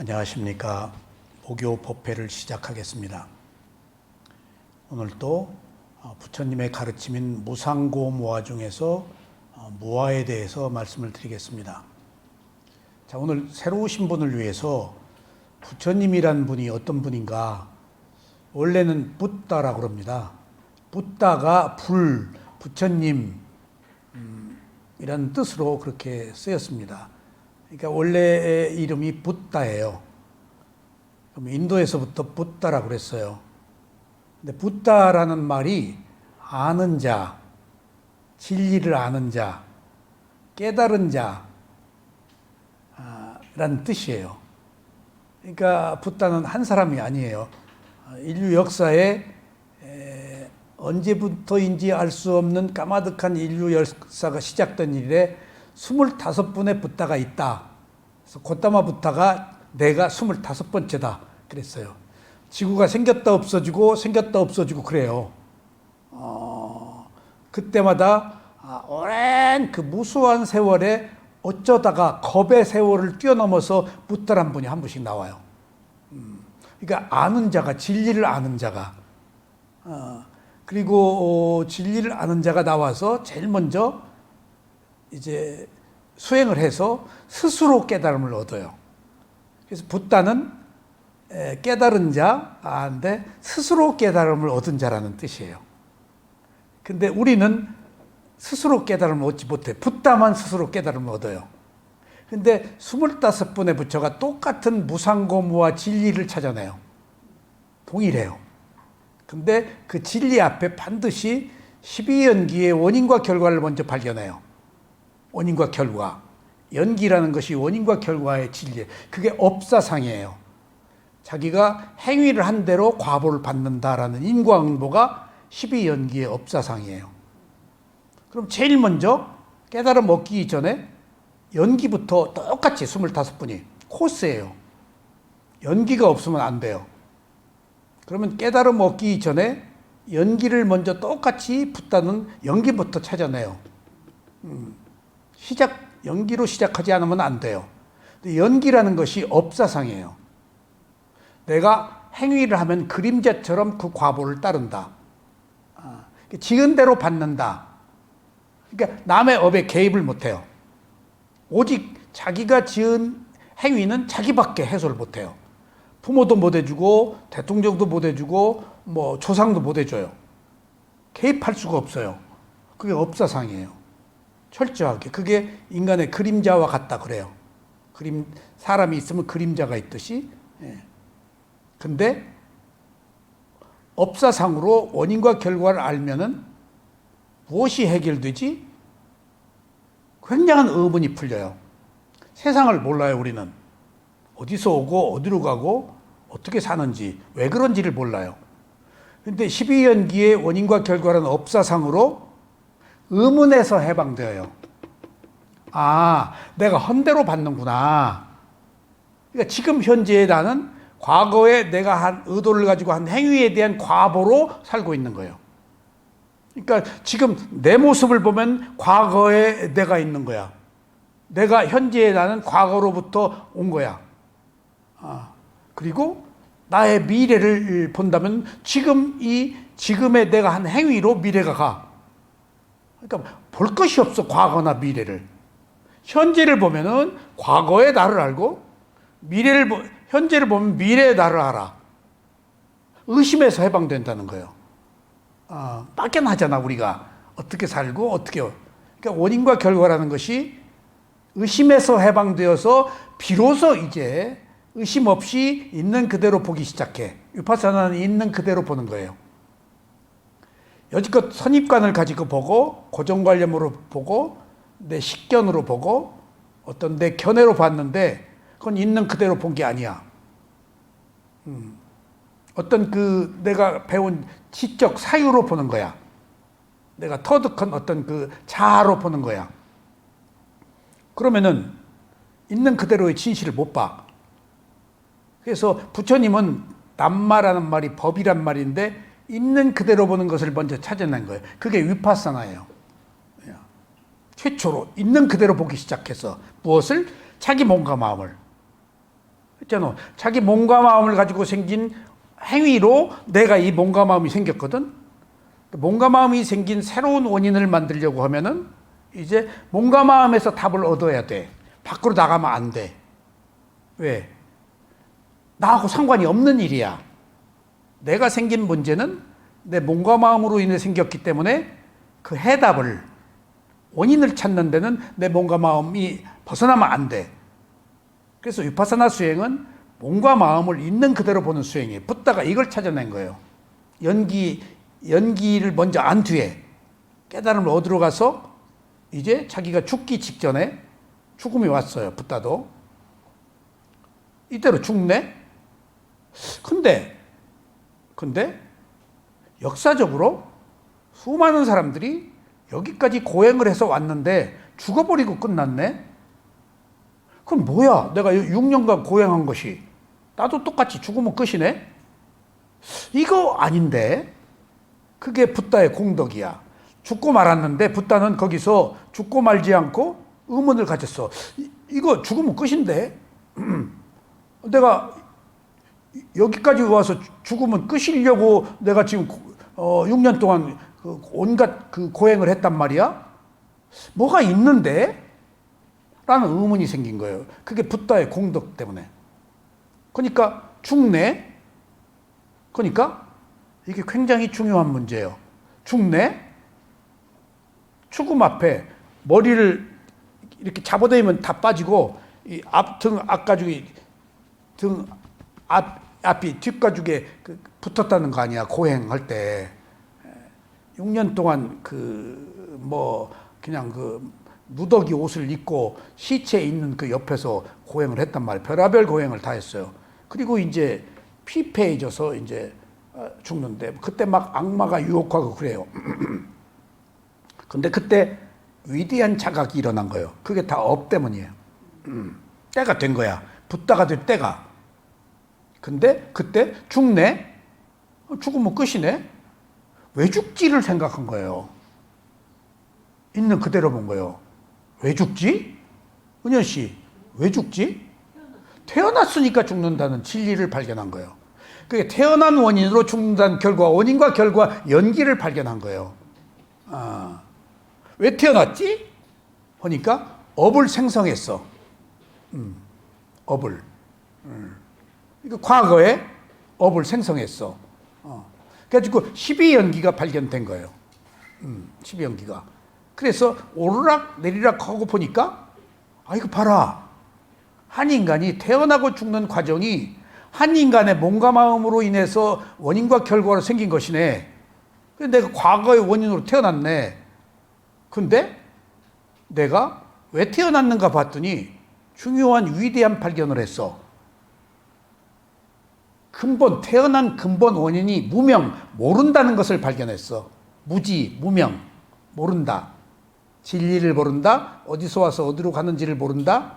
안녕하십니까. 목요 법회를 시작하겠습니다. 오늘도 부처님의 가르침인 무상고모화 중에서 무화에 대해서 말씀을 드리겠습니다. 자, 오늘 새로 오신 분을 위해서 부처님이란 분이 어떤 분인가? 원래는 붓다라고 그럽니다. 붓다가 불, 부처님 이라는 뜻으로 그렇게 쓰였습니다. 그러니까 원래의 이름이 붓다예요. 그럼 인도에서부터 붓다라고 그랬어요. 근데 붓다라는 말이 아는 자, 진리를 아는 자, 깨달은 자라는 뜻이에요. 그러니까 붓다는 한 사람이 아니에요. 인류 역사에 언제부터인지 알 수 없는 까마득한 인류 역사가 시작된 이래 25분의 붓다가 있다. 그래서 고타마 붓다가 내가 25번째다 그랬어요. 지구가 생겼다 없어지고 생겼다 없어지고 그래요. 그때마다 오랜 그 무수한 세월에 어쩌다가 겁의 세월을 뛰어넘어서 붓다란 분이 한 분씩 나와요. 그러니까 아는 자가, 진리를 아는 자가, 그리고 진리를 아는 자가 나와서 제일 먼저 이제 수행을 해서 스스로 깨달음을 얻어요. 그래서 붓다는 깨달은 자인데 스스로 깨달음을 얻은 자라는 뜻이에요. 근데 우리는 스스로 깨달음을 얻지 못해. 붓다만 스스로 깨달음을 얻어요. 근데 25분의 부처가 똑같은 무상고무와 진리를 찾아내요. 동일해요. 근데 그 진리 앞에 반드시 12연기의 원인과 결과를 먼저 발견해요. 원인과 결과. 연기라는 것이 원인과 결과의 진리예요. 그게 업사상이에요. 자기가 행위를 한 대로 과보를 받는다라는 인과응보가 12연기의 업사상이에요. 그럼 제일 먼저 깨달음 얻기 전에 연기부터 똑같이 25분이 코스예요. 연기가 없으면 안 돼요. 그러면 깨달음 얻기 전에 연기를 먼저 똑같이 붓다는 연기부터 찾아내요. 연기로 시작하지 않으면 안 돼요. 근데 연기라는 것이 업사상이에요. 내가 행위를 하면 그림자처럼 그 과보를 따른다. 지은 대로 받는다. 그러니까 남의 업에 개입을 못해요. 오직 자기가 지은 행위는 자기밖에 해소를 못해요. 부모도 못 해주고 대통령도 못 해주고 뭐 조상도 못 해줘요. 개입할 수가 없어요. 그게 업사상이에요. 철저하게. 그게 인간의 그림자와 같다 그래요. 사람이 있으면 그림자가 있듯이. 근데 업사상으로 원인과 결과를 알면은 무엇이 해결되지? 굉장한 의문이 풀려요. 세상을 몰라요, 우리는. 어디서 오고 어디로 가고 어떻게 사는지 왜 그런지를 몰라요. 근데 12연기의 원인과 결과는 업사상으로 의문에서 해방되어요. 내가 헌대로 받는구나. 그러니까 지금 현재의 나는 과거에 내가 한 의도를 가지고 한 행위에 대한 과보로 살고 있는 거예요. 그러니까 지금 내 모습을 보면 과거에 내가 있는 거야. 내가 현재의 나는 과거로부터 온 거야. 그리고 나의 미래를 본다면 지금의 내가 한 행위로 미래가 가. 그러니까 볼 것이 없어, 과거나 미래를. 현재를 보면은 과거의 나를 알고, 현재를 보면 미래의 나를 알아. 의심에서 해방된다는 거예요. 막연하잖아, 우리가. 어떻게 살고, 그러니까 원인과 결과라는 것이 의심에서 해방되어서 비로소 이제 의심 없이 있는 그대로 보기 시작해. 위파사나는 있는 그대로 보는 거예요. 여지껏 선입관을 가지고 보고, 고정관념으로 보고, 내 식견으로 보고, 어떤 내 견해로 봤는데, 그건 있는 그대로 본 게 아니야. 어떤 내가 배운 지적 사유로 보는 거야. 내가 터득한 어떤 자아로 보는 거야. 그러면은, 있는 그대로의 진실을 못 봐. 그래서 부처님은 남마라는 말이 법이란 말인데 있는 그대로 보는 것을 먼저 찾아낸 거예요. 그게 위파사나예요. 최초로 있는 그대로 보기 시작해서 무엇을? 자기 몸과 마음을. 했잖아. 자기 몸과 마음을 가지고 생긴 행위로 내가 이 몸과 마음이 생겼거든. 몸과 마음이 생긴 새로운 원인을 만들려고 하면은 이제 몸과 마음에서 답을 얻어야 돼. 밖으로 나가면 안 돼. 왜? 나하고 상관이 없는 일이야. 내가 생긴 문제는 내 몸과 마음으로 인해 생겼기 때문에 그 해답을, 원인을 찾는 데는 내 몸과 마음이 벗어나면 안 돼. 그래서 위파사나 수행은 몸과 마음을 있는 그대로 보는 수행이에요. 붓다가 이걸 찾아낸 거예요. 연기를 먼저 안 뒤에 깨달음을 얻으러 가서 이제 자기가 죽기 직전에 죽음이 왔어요. 붓다도. 이대로 죽네? 근데 역사적으로 수많은 사람들이 여기까지 고행을 해서 왔는데 죽어버리고 끝났네? 그럼 뭐야? 내가 6년간 고행한 것이 나도 똑같이 죽으면 끝이네? 이거 아닌데? 그게 붓다의 공덕이야. 죽고 말았는데 붓다는 거기서 죽고 말지 않고 의문을 가졌어. 이거 죽으면 끝인데? 내가 여기까지 와서 죽으면 끝이려고 내가 지금 6년 동안 온갖 그 고행을 했단 말이야? 뭐가 있는데? 라는 의문이 생긴 거예요. 그게 붓다의 공덕 때문에. 그러니까 죽네? 그러니까 이게 굉장히 중요한 문제예요. 죽네? 죽음 앞에 머리를 이렇게 잡아대면 다 빠지고 이 등 앞가죽이 등 앞이 뒷가죽에 붙었다는 거 아니야. 고행할 때 6년 동안 그냥 누더기 옷을 입고 시체 있는 그 옆에서 고행을 했단 말이에요. 별의별 고행을 다 했어요. 그리고 이제 피폐해져서 이제 죽는데 그때 막 악마가 유혹하고 그래요. 근데 그때 위대한 자각이 일어난 거예요. 그게 다 업 때문이에요. 때가 된 거야. 붓다가 될 때가. 근데 그때 죽네? 죽으면 끝이네? 왜 죽지를 생각한 거예요. 있는 그대로 본 거예요. 왜 죽지? 은현 씨, 왜 죽지? 태어났으니까 죽는다는 진리를 발견한 거예요. 그게 태어난 원인으로 죽는다는 결과, 원인과 결과 연기를 발견한 거예요. 왜 태어났지? 보니까 업을 생성했어. 업을. 과거에 업을 생성했어. 그래가지고 12연기가 발견된 거예요. 12연기가. 그래서 오르락 내리락 하고 보니까 이거 봐라. 한 인간이 태어나고 죽는 과정이 한 인간의 몸과 마음으로 인해서 원인과 결과로 생긴 것이네. 내가 과거의 원인으로 태어났네. 근데 내가 왜 태어났는가 봤더니 중요한 위대한 발견을 했어. 태어난 근본 원인이 무명, 모른다는 것을 발견했어. 무지, 무명, 모른다. 진리를 모른다. 어디서 와서 어디로 가는지를 모른다.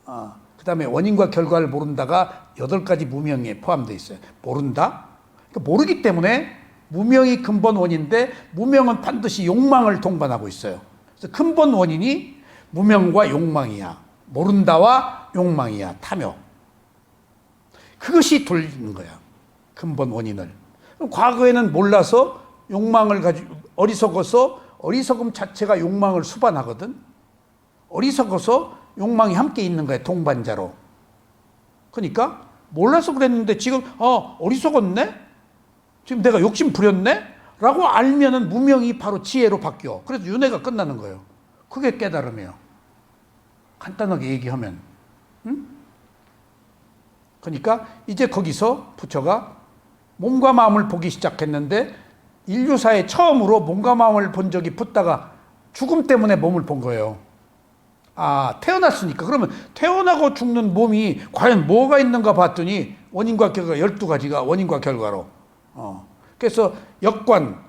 그 다음에 원인과 결과를 모른다가 8가지 무명에 포함되어 있어요. 모른다. 그러니까 모르기 때문에 무명이 근본 원인인데 무명은 반드시 욕망을 동반하고 있어요. 그래서 근본 원인이 무명과 욕망이야. 모른다와 욕망이야. 탐욕. 그것이 돌리는 거야. 근본 원인을. 과거에는 몰라서 욕망을 가지고 어리석음 자체가 욕망을 수반하거든. 어리석어서 욕망이 함께 있는 거야. 동반자로. 그러니까 몰라서 그랬는데 지금 어리석었네? 지금 내가 욕심 부렸네? 라고 알면은 무명이 바로 지혜로 바뀌어. 그래서 윤회가 끝나는 거예요. 그게 깨달음이에요. 간단하게 얘기하면. 그러니까 이제 거기서 부처가 몸과 마음을 보기 시작했는데 인류사에 처음으로 몸과 마음을 본 적이 붓다가 죽음 때문에 몸을 본 거예요. 태어났으니까. 그러면 태어나고 죽는 몸이 과연 뭐가 있는가 봤더니 원인과 결과 12가지가 원인과 결과로. 그래서 역관,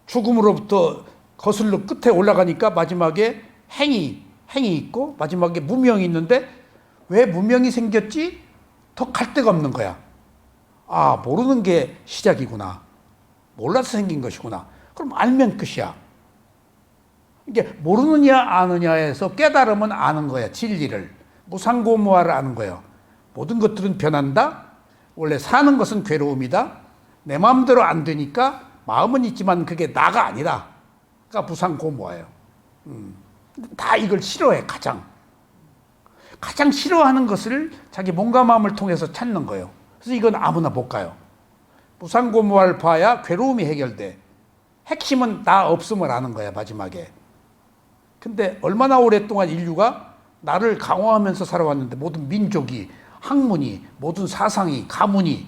죽음으로부터 거슬러 끝에 올라가니까 마지막에 행이 있고 마지막에 무명이 있는데 왜 무명이 생겼지? 더 갈 데가 없는 거야. 모르는 게 시작이구나. 몰라서 생긴 것이구나. 그럼 알면 끝이야. 이게 모르느냐 아느냐에서 깨달음은 아는 거야. 진리를. 무상고무화를 아는 거예요. 모든 것들은 변한다. 원래 사는 것은 괴로움이다. 내 마음대로 안 되니까 마음은 있지만 그게 나가 아니다. 그러니까 무상고무와예요. 다 이걸 싫어해. 가장 싫어하는 것을 자기 몸과 마음을 통해서 찾는 거예요. 그래서 이건 아무나 못 가요. 무상고무와를 봐야 괴로움이 해결돼. 핵심은 나 없음을 아는 거야, 마지막에. 근데 얼마나 오랫동안 인류가 나를 강화하면서 살아왔는데, 모든 민족이, 학문이, 모든 사상이, 가문이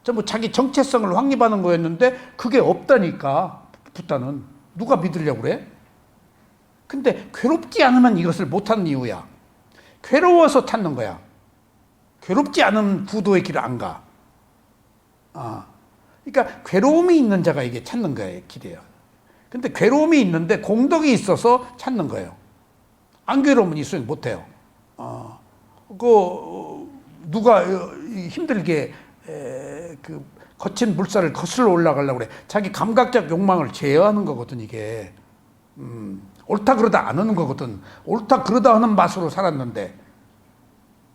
전부 자기 정체성을 확립하는 거였는데 그게 없다니까. 부탄은 누가 믿으려고 그래? 근데 괴롭지 않으면 이것을 못하는 이유야. 괴로워서 찾는 거야. 괴롭지 않은 구도의 길을 안 가. 그러니까 괴로움이 있는 자가 이게 찾는 거예요, 길이에요. 근데 괴로움이 있는데 공덕이 있어서 찾는 거예요. 안 괴로우면 이 수행 못 해요. 누가 힘들게 그 거친 물살을 거슬러 올라가려고 그래. 자기 감각적 욕망을 제어하는 거거든, 이게. 옳다 그러다 안 하는 거거든. 옳다 그러다 하는 맛으로 살았는데,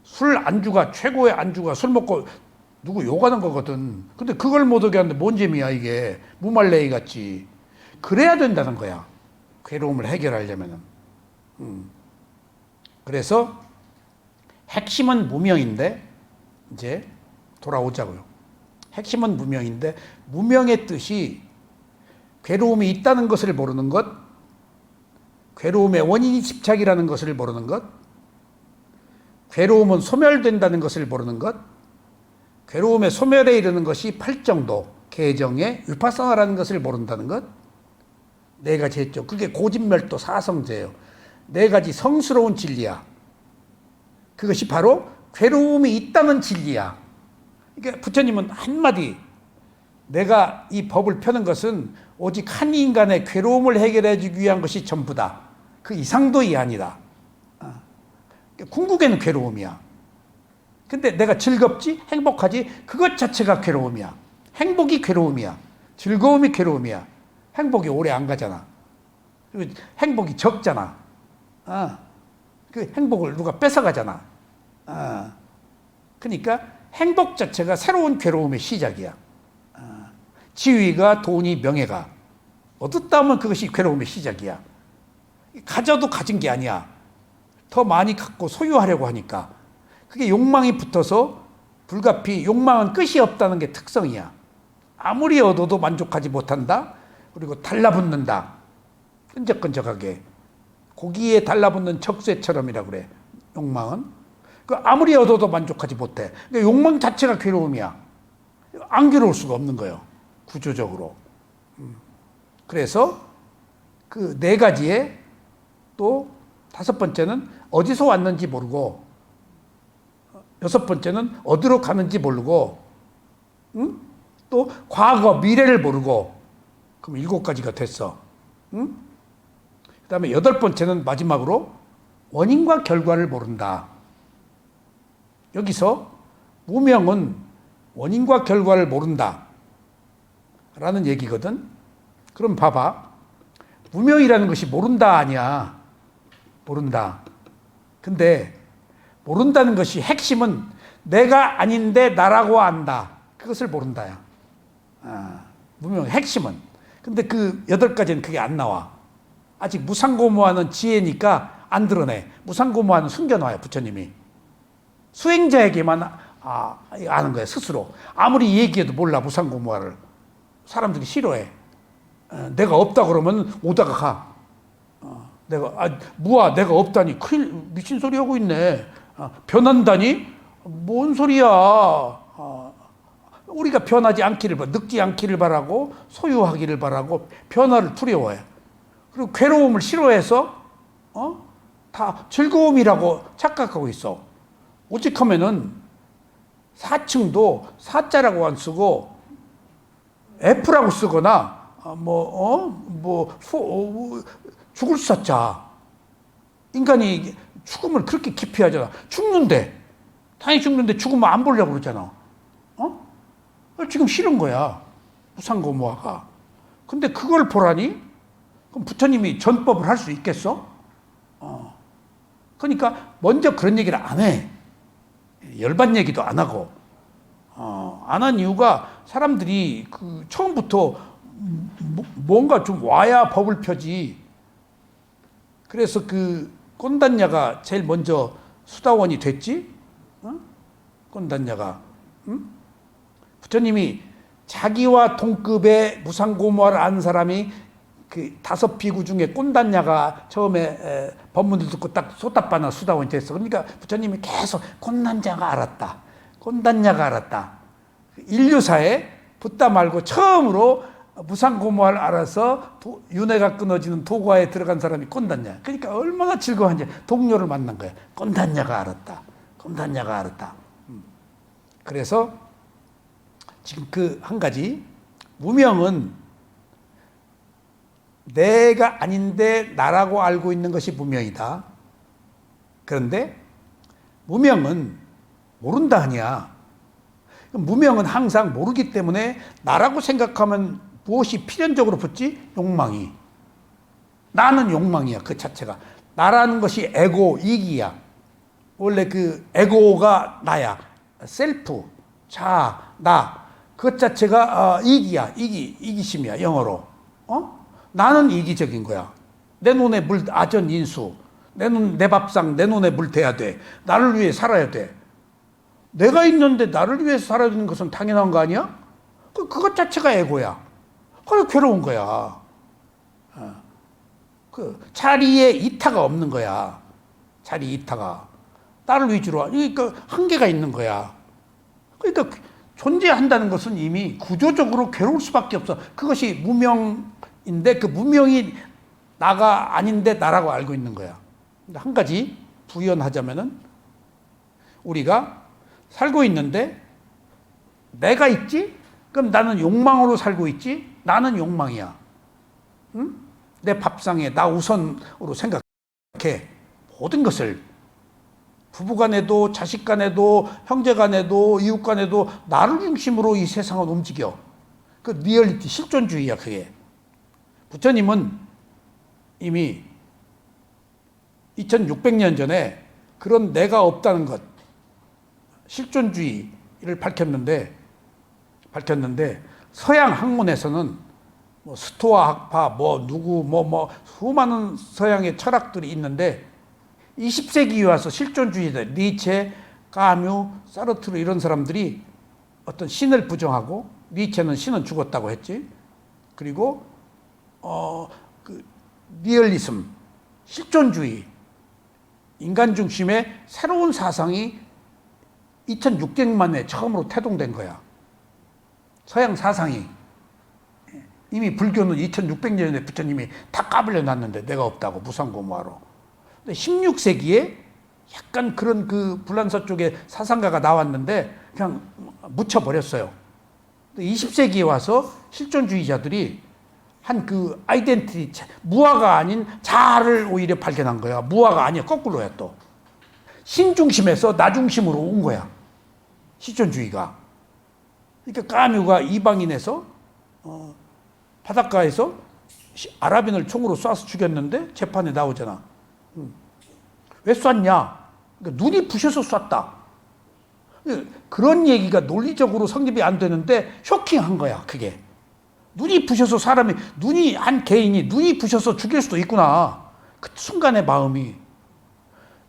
술 안주가, 최고의 안주가 술 먹고 누구 욕하는 거거든. 근데 그걸 못 하게 하는데 뭔 재미야, 이게. 무말랭이 같지. 그래야 된다는 거야, 괴로움을 해결하려면은. 그래서 핵심은 무명인데, 이제 돌아오자고요. 핵심은 무명인데, 무명의 뜻이 괴로움이 있다는 것을 모르는 것, 괴로움의 원인이 집착이라는 것을 모르는 것, 괴로움은 소멸된다는 것을 모르는 것, 괴로움의 소멸에 이르는 것이 팔정도, 개정의 위파사나라는 것을 모른다는 것, 네 가지 했죠. 그게 고진멸도 사성제예요. 네 가지 성스러운 진리야. 그것이 바로 괴로움이 있다는 진리야. 그러니까 부처님은 한마디, 내가 이 법을 펴는 것은 오직 한 인간의 괴로움을 해결해 주기 위한 것이 전부다. 그 이상도 이 아니다. 궁극에는 괴로움이야. 근데 내가 즐겁지? 행복하지? 그것 자체가 괴로움이야. 행복이 괴로움이야. 즐거움이 괴로움이야. 행복이 오래 안 가잖아. 그리고 행복이 적잖아. 그 행복을 누가 뺏어가잖아. 그러니까 행복 자체가 새로운 괴로움의 시작이야. 지위가, 돈이, 명예가 얻었다 하면 그것이 괴로움의 시작이야. 가져도 가진 게 아니야. 더 많이 갖고 소유하려고 하니까. 그게 욕망이 붙어서 불가피, 욕망은 끝이 없다는 게 특성이야. 아무리 얻어도 만족하지 못한다. 그리고 달라붙는다. 끈적끈적하게. 고기에 달라붙는 척쇠처럼이라 그래, 욕망은. 그 아무리 얻어도 만족하지 못해. 그러니까 욕망 자체가 괴로움이야. 안 괴로울 수가 없는 거예요, 구조적으로. 그래서 그 네 가지에 또 다섯 번째는 어디서 왔는지 모르고, 여섯 번째는 어디로 가는지 모르고, 또 과거, 미래를 모르고, 그럼 일곱 가지가 됐어. 그 다음에 여덟 번째는 마지막으로 원인과 결과를 모른다. 여기서 무명은 원인과 결과를 모른다 라는 얘기거든. 그럼 봐봐. 무명이라는 것이 모른다 아니야. 모른다. 근데 모른다는 것이 핵심은 내가 아닌데 나라고 안다. 그것을 모른다야. 무명 핵심은. 근데 그 여덟 가지는 그게 안 나와. 아직 무상고무하는 지혜니까 안 드러내. 무상고무하는 숨겨놔요, 부처님이. 수행자에게만 아는 거야, 스스로. 아무리 얘기해도 몰라, 무상고무화를. 사람들이 싫어해. 내가 없다 그러면 오다가 가. 무아, 내가 없다니. 큰일, 미친 소리 하고 있네. 변한다니? 뭔 소리야. 우리가 변하지 않기를 바라, 늙지 않기를 바라고, 소유하기를 바라고, 변화를 두려워해. 그리고 괴로움을 싫어해서, 다 즐거움이라고 착각하고 있어. 오직하면은 사층도 사자라고 안 쓰고 F라고 쓰거나 죽을 사자. 인간이 죽음을 그렇게 기피하잖아. 죽는데, 당연히 죽는데 죽으면 안 보려고 그러잖아. 지금 싫은 거야, 무상고무화가. 근데 그걸 보라니? 그럼 부처님이 전법을 할 수 있겠어? 그러니까 먼저 그런 얘기를 안 해. 열반 얘기도 안 하고, 안 한 이유가 사람들이 그 처음부터 뭔가 좀 와야 법을 펴지. 그래서 그 꼰단야가 제일 먼저 수다원이 됐지? 꼰단야가. 응? 부처님이 자기와 동급의 무상고모를 아는 사람이 그 5비구 중에 꼰단야가 처음에 법문을 듣고 딱 소답바나 수다원이 됐어. 그러니까 부처님이 계속 꼰단야가 알았다. 꼰단야가 알았다. 인류사에 붓다 말고 처음으로 무상고모를 알아서 윤회가 끊어지는 도과에 들어간 사람이 꼰단야. 그러니까 얼마나 즐거운지 동료를 만난 거야. 꼰단야가 알았다. 꼰단야가 알았다. 그래서 지금 그 한 가지, 무명은 내가 아닌데 나라고 알고 있는 것이 무명이다. 그런데 무명은 모른다 하냐. 무명은 항상 모르기 때문에 나라고 생각하면 무엇이 필연적으로 붙지? 욕망이. 나는 욕망이야, 그 자체가. 나라는 것이 에고, 이기야. 원래 그 에고가 나야. 셀프, 자, 나. 그것 자체가 이기야. 이기심이야, 영어로. 나는 이기적인 거야. 내 눈에 물, 아전, 인수. 내 밥상, 내 눈에 물 대야 돼. 나를 위해 살아야 돼. 내가 있는데 나를 위해서 살아야 되는 것은 당연한 거 아니야? 그것 자체가 에고야. 그래, 괴로운 거야. 그 자리에 이타가 없는 거야. 자리 이타가. 나를 위주로. 그러니까 한계가 있는 거야. 그러니까 존재한다는 것은 이미 구조적으로 괴로울 수밖에 없어. 그것이 무명인데 그 무명이 나가 아닌데 나라고 알고 있는 거야. 한 가지 부연하자면은 우리가 살고 있는데 내가 있지? 그럼 나는 욕망으로 살고 있지? 나는 욕망이야. 응? 내 밥상에 나 우선으로 생각해. 모든 것을 부부 간에도 자식 간에도 형제 간에도 이웃 간에도 나를 중심으로 이 세상은 움직여. 그 리얼리티, 실존주의야 그게. 부처님은 이미 2600년 전에 그런 내가 없다는 것, 실존주의를 밝혔는데 서양 학문에서는 뭐 스토아 학파, 뭐 누구, 수많은 서양의 철학들이 있는데 20세기에 와서 실존주의들, 니체, 까뮤, 사르트르 이런 사람들이 어떤 신을 부정하고, 니체는 신은 죽었다고 했지. 그리고 그 리얼리즘, 실존주의, 인간 중심의 새로운 사상이 2600만에 처음으로 태동된 거야. 서양 사상이. 이미 불교는 2600년에 부처님이 다 까불려 놨는데 내가 없다고 무상고무하러. 근데 16세기에 약간 그런 그 불란서 쪽에 사상가가 나왔는데 그냥 묻혀버렸어요. 20세기에 와서 실존주의자들이 한 그 아이덴티티, 무아가 아닌 자아를 오히려 발견한 거야. 무아가 아니야. 거꾸로야 또. 신 중심에서 나 중심으로 온 거야. 실존주의가. 그러니까 까뮤가 이방인에서 바닷가에서 아랍인을 총으로 쏴서 죽였는데 재판에 나오잖아. 왜 쐈냐? 그러니까 눈이 부셔서 쐈다. 그런 얘기가 논리적으로 성립이 안 되는데 쇼킹한 거야, 그게. 눈이 부셔서 한 개인이 눈이 부셔서 죽일 수도 있구나. 그 순간의 마음이.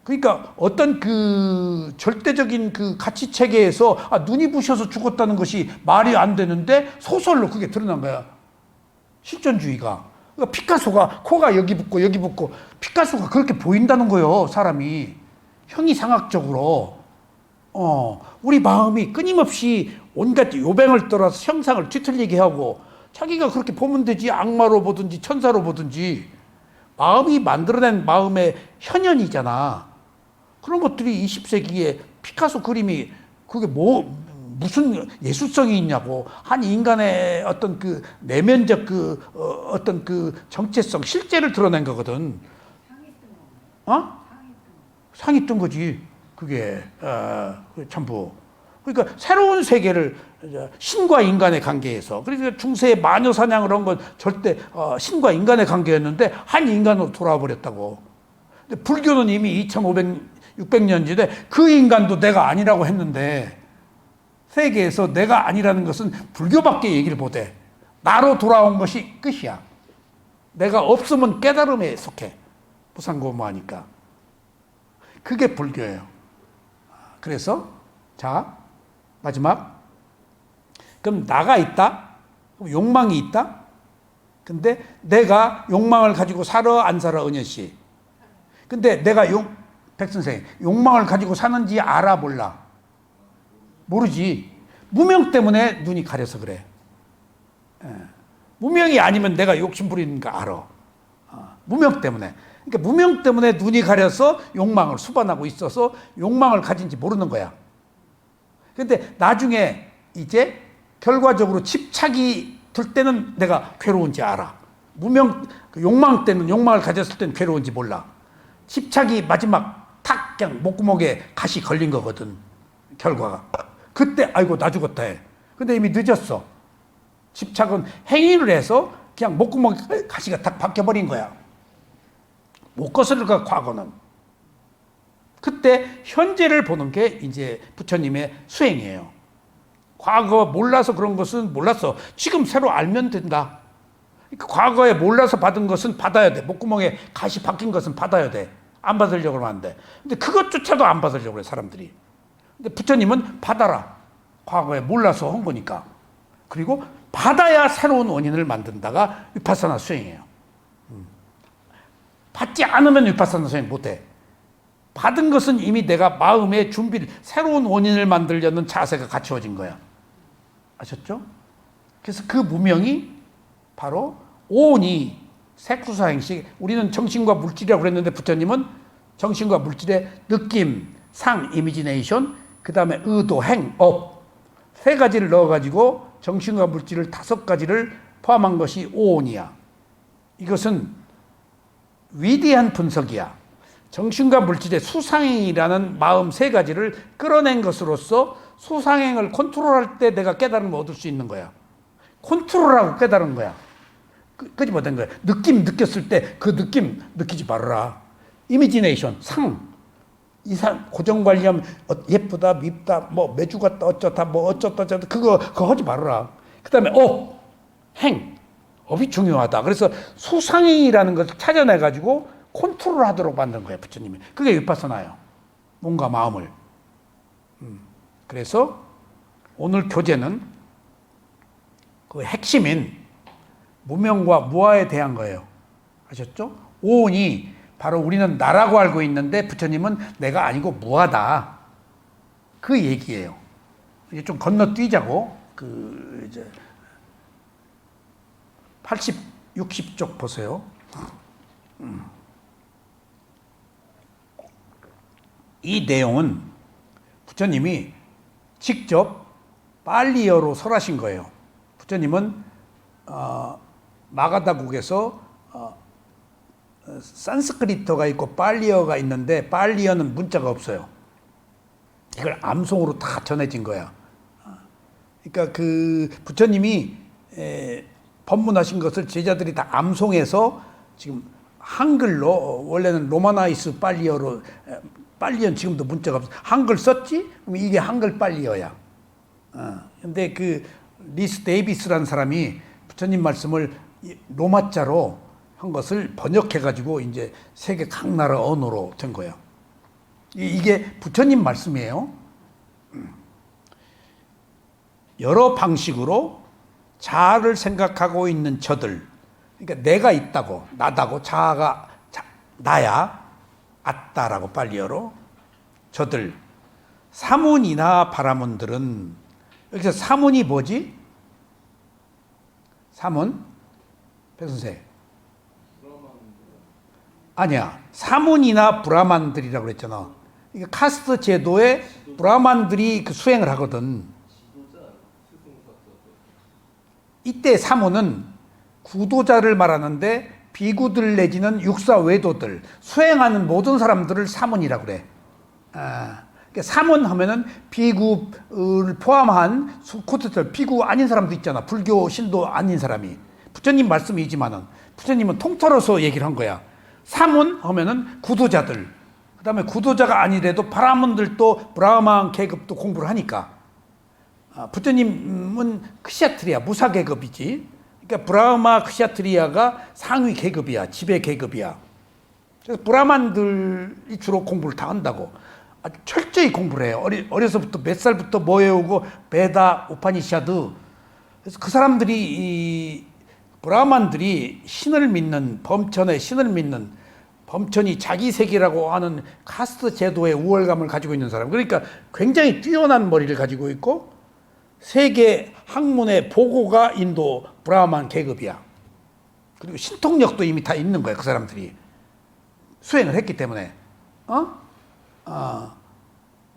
그러니까 어떤 그 절대적인 그 가치 체계에서 눈이 부셔서 죽었다는 것이 말이 안 되는데 소설로 그게 드러난 거야. 실존주의가. 그러니까 피카소가 코가 여기 붙고 피카소가 그렇게 보인다는 거예요, 사람이. 형이상학적으로. 우리 마음이 끊임없이 온갖 요뱅을 떨어서 형상을 뒤틀리게 하고 자기가 그렇게 보면 되지. 악마로 보든지 천사로 보든지. 마음이 만들어낸 마음의 현현이잖아. 그런 것들이 20세기에 피카소 그림이 그게 무슨 예술성이 있냐고. 한 인간의 어떤 그 내면적 그 어떤 그 정체성, 실제를 드러낸 거거든. 상이 뜬 거지. 그게 전부. 그러니까 새로운 세계를 신과 인간의 관계에서, 그러니까 중세의 마녀 사냥을 한 건 절대 신과 인간의 관계였는데 한 인간으로 돌아와 버렸다고. 근데 불교는 이미 600년 전에 그 인간도 내가 아니라고 했는데 세계에서 내가 아니라는 것은 불교밖에 얘기를 못해. 나로 돌아온 것이 끝이야. 내가 없으면 깨달음에 속해. 무상고무하니까. 그게 불교예요. 그래서 자 마지막, 그럼 나가 있다? 그럼 욕망이 있다? 근데 내가 욕망을 가지고 살아 안 살아, 은현 씨? 근데 내가 백 선생 욕망을 가지고 사는지 알아 몰라? 모르지. 무명 때문에 눈이 가려서 그래. 무명이 아니면 내가 욕심 부리는 거 알아. 무명 때문에. 그러니까 무명 때문에 눈이 가려서 욕망을 수반하고 있어서 욕망을 가진지 모르는 거야. 근데 나중에 이제 결과적으로 집착이 들 때는 내가 괴로운지 알아. 무명, 욕망 때는, 욕망을 가졌을 때는 괴로운지 몰라. 집착이 마지막 탁 그냥 목구멍에 가시 걸린 거거든. 결과가. 그때 아이고 나 죽었다 해. 근데 이미 늦었어. 집착은 행위를 해서 그냥 목구멍에 가시가 탁 박혀버린 거야. 못 거스를 가, 과거는. 그때 현재를 보는 게 이제 부처님의 수행이에요. 과거 몰라서 그런 것은 몰랐어. 지금 새로 알면 된다. 그러니까 과거에 몰라서 받은 것은 받아야 돼. 목구멍에 가시 박힌 것은 받아야 돼. 안 받으려고 하면 안 돼. 근데 그것조차도 안 받으려고 그래, 사람들이. 근데 부처님은 받아라. 과거에 몰라서 한 거니까. 그리고 받아야 새로운 원인을 만든다가 위파사나 수행이에요. 받지 않으면 위파사나 수행 못해. 받은 것은 이미 내가 마음의 준비를, 새로운 원인을 만들려는 자세가 갖추어진 거야. 아셨죠? 그래서 그 무명이 바로 오온이 색수사행식, 우리는 정신과 물질이라고 그랬는데 부처님은 정신과 물질의 느낌, 상, 이미지네이션, 그 다음에 의도, 행, 업, 세 가지를 넣어가지고 정신과 물질을 5가지를 포함한 것이 오온이야. 이것은 위대한 분석이야. 정신과 물질의 수상행이라는 마음 3가지를 끌어낸 것으로서 수상행을 컨트롤할 때 내가 깨달음을 얻을 수 있는 거야. 컨트롤하고 깨달은 거야. 끄집어낸 거야. 느낌 느꼈을 때 그 느낌 느끼지 말아라. 이미지네이션, 상. 이상 고정관리하면 예쁘다, 밉다, 뭐 매주 같다, 어쩌다, 뭐 어쩌다, 저쩌다, 그거 하지 말아라. 그 다음에 업, 행. 업이 중요하다. 그래서 수상행이라는 것을 찾아내가지고 컨트롤 하도록 만든 거예요, 부처님이. 그게 위파사나예요. 몸과 마음을. 그래서 오늘 교재는 그 핵심인 무명과 무아에 대한 거예요. 아셨죠? 오온이 바로 우리는 나라고 알고 있는데 부처님은 내가 아니고 무아다. 그 얘기예요. 이제 좀 건너뛰자고. 이제 80, 60쪽 보세요. 이 내용은 부처님이 직접 빨리어로 설하신 거예요. 부처님은 마가다국에서 산스크리트어가 있고 빨리어가 있는데 빨리어는 문자가 없어요. 이걸 암송으로 다 전해진 거야. 그러니까 그 부처님이 법문하신 것을 제자들이 다 암송해서 지금 한글로, 원래는 로마나이스 빨리어로, 빨리어는 지금도 문자가 없어. 한글 썼지? 그럼 이게 한글 빨리어야. 근데 그 리스 데이비스라는 사람이 부처님 말씀을 로마자로 한 것을 번역해가지고 이제 세계 각 나라 언어로 된 거예요. 이게 부처님 말씀이에요. 여러 방식으로 자아를 생각하고 있는 저들, 그러니까 내가 있다고, 나다고, 자아가 나야, 아따라고 빨리어로, 저들, 사문이나 바라문들은, 여기서 사문이 뭐지? 사문? 백선생. 아니야. 사문이나 브라만들이라고 그랬잖아. 이게 카스트 제도에 브라만들이 그 수행을 하거든. 이때 사문은 구도자를 말하는데 비구들 내지는 육사 외도들, 수행하는 모든 사람들을 사문이라고 그래. 그러니까 사문 하면은 비구를 포함한 코트들, 비구 아닌 사람도 있잖아. 불교 신도 아닌 사람이. 부처님 말씀이지만은 부처님은 통틀어서 얘기를 한 거야. 사문 하면은 구도자들. 그다음에 구도자가 아니래도 브라ಹ്몬들도 브라흐만 계급도 공부를 하니까. 부처님은 크샤트리아 무사 계급이지. 그러니까 브라흐마 크샤트리아가 상위 계급이야, 지배 계급이야. 그래서 브라만들이 주로 공부를 다 한다고. 아주 철저히 공부를 해요. 어려서부터 몇 살부터 뭐 외우고 베다, 우파니샤드. 그래서 그 사람들이 이 브라만들이 신을 믿는 범천의 신을 믿는 범천이 자기 세계라고 하는 카스트 제도의 우월감을 가지고 있는 사람. 그러니까 굉장히 뛰어난 머리를 가지고 있고 세계 학문의 보고가 인도 브라만 계급이야. 그리고 신통력도 이미 다 있는 거야. 그 사람들이 수행을 했기 때문에.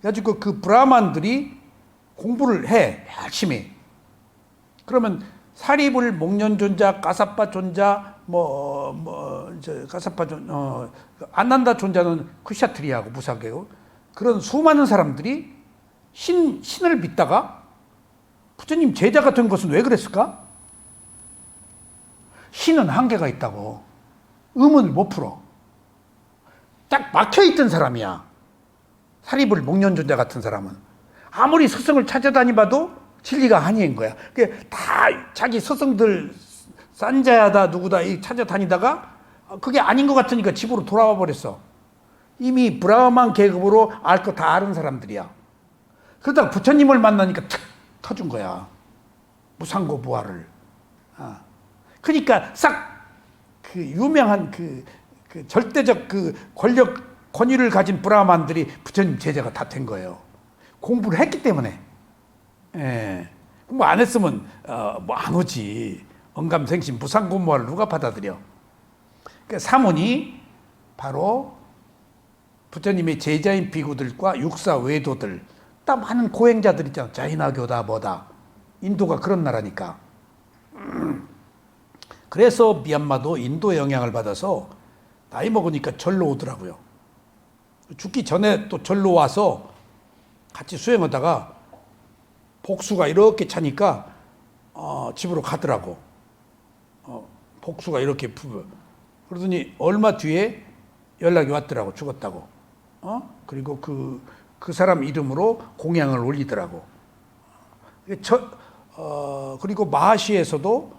그래가지고 그 브라만들이 공부를 해 열심히. 그러면 사리불 목련존자, 가사파 존자, 가사파 안난다 존자는 쿠샤트리아고 무사계고 그런 수많은 사람들이 신을 믿다가 부처님 제자가 된 것은 왜 그랬을까? 신은 한계가 있다고. 의문을 못 풀어. 딱 막혀있던 사람이야. 사리불 목련존자 같은 사람은. 아무리 스승을 찾아다니봐도 진리가 아닌 거야. 다 자기 스승들 산자야다 누구다 찾아다니다가 그게 아닌 것 같으니까 집으로 돌아와 버렸어. 이미 브라흐만 계급으로 알 거 다 아는 사람들이야. 그러다가 부처님을 만나니까 탁 터준 거야. 무상고 부활을. 그러니까 싹 그 유명한 그 절대적 그 권위를 가진 브라만들이 부처님 제자가 다 된 거예요. 공부를 했기 때문에. 예. 공부 안 했으면 뭐 안 오지. 언감생심 무상고무화를 누가 받아들여? 그러니까 사문이 바로 부처님의 제자인 비구들과 육사 외도들, 딱 많은 고행자들 있잖아. 자이나교다 뭐다. 인도가 그런 나라니까. 그래서 미얀마도 인도의 영향을 받아서 나이 먹으니까 절로 오더라고요. 죽기 전에 또 절로 와서 같이 수행하다가 복수가 이렇게 차니까 집으로 가더라고. 복수가 이렇게 그러더니 얼마 뒤에 연락이 왔더라고. 죽었다고. 그리고 그 사람 이름으로 공양을 올리더라고. 그리고 마하시에서도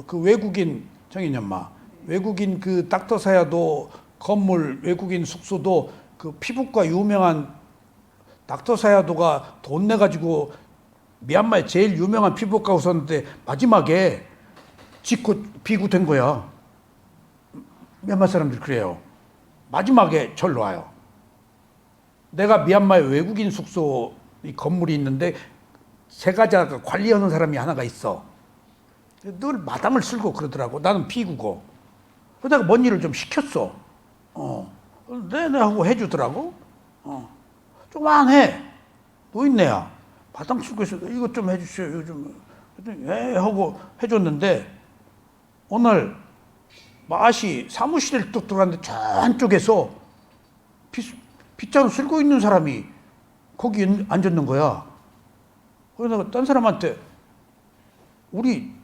그 외국인 정인연마 외국인 그 닥터사야도 건물 외국인 숙소도 그 피부과 유명한 닥터사야도가 돈 내가지고 미얀마의 제일 유명한 피부과 웃었는데 마지막에 짓고 비구된 거야. 미얀마 사람들 그래요. 마지막에 절로 와요. 내가 미얀마의 외국인 숙소 이 건물이 있는데 세가자가 관리하는 사람이 하나가 있어. 늘 마담을 쓸고 그러더라고. 나는 비구고. 그러다가 뭔 일을 좀 시켰어. 네네 하고 해주더라고. 좀 안 해. 노인네야. 마당 쓸고 있어. 이것 좀 해주세요. 이거 좀. 예 하고 해줬는데 오늘 마시 사무실에 뚝 들어갔는데 저쪽에서 빗자루 쓸고 있는 사람이 거기 앉았는 거야. 그래서 내가 딴 사람한테 우리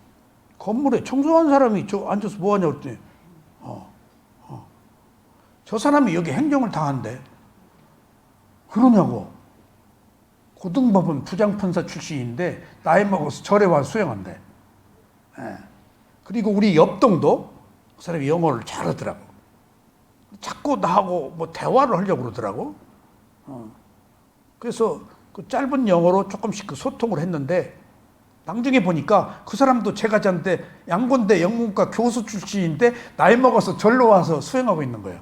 건물에 청소한 사람이 저 앉아서 뭐 하냐고 그랬더니 저 사람이 여기 행정을 당한대. 그러냐고. 고등법원 부장판사 출신인데 나이 먹어서 절에 와서 수행한대. 예. 그리고 우리 옆동도 그 사람이 영어를 잘하더라고. 자꾸 나하고 뭐 대화를 하려고 그러더라고. 그래서 그 짧은 영어로 조금씩 그 소통을 했는데 나중에 보니까 그 사람도 제가자인데 양곤대 영문과 교수 출신인데 나이 먹어서 절로 와서 수행하고 있는 거예요.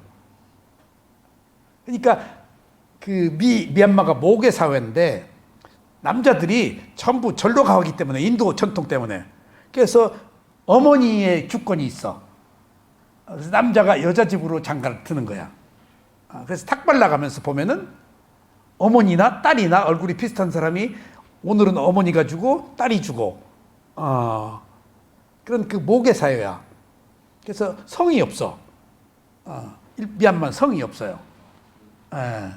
그러니까 그 미얀마가 모계 사회인데 남자들이 전부 절로 가기 때문에 인도 전통 때문에 그래서 어머니의 주권이 있어. 그래서 남자가 여자 집으로 장가를 트는 거야. 그래서 탁발 나가면서 보면은 어머니나 딸이나 얼굴이 비슷한 사람이 오늘은 어머니가 주고 딸이 주고 그런 그 모계 사회야. 그래서 성이 없어. 미얀마 성이 없어요. 예.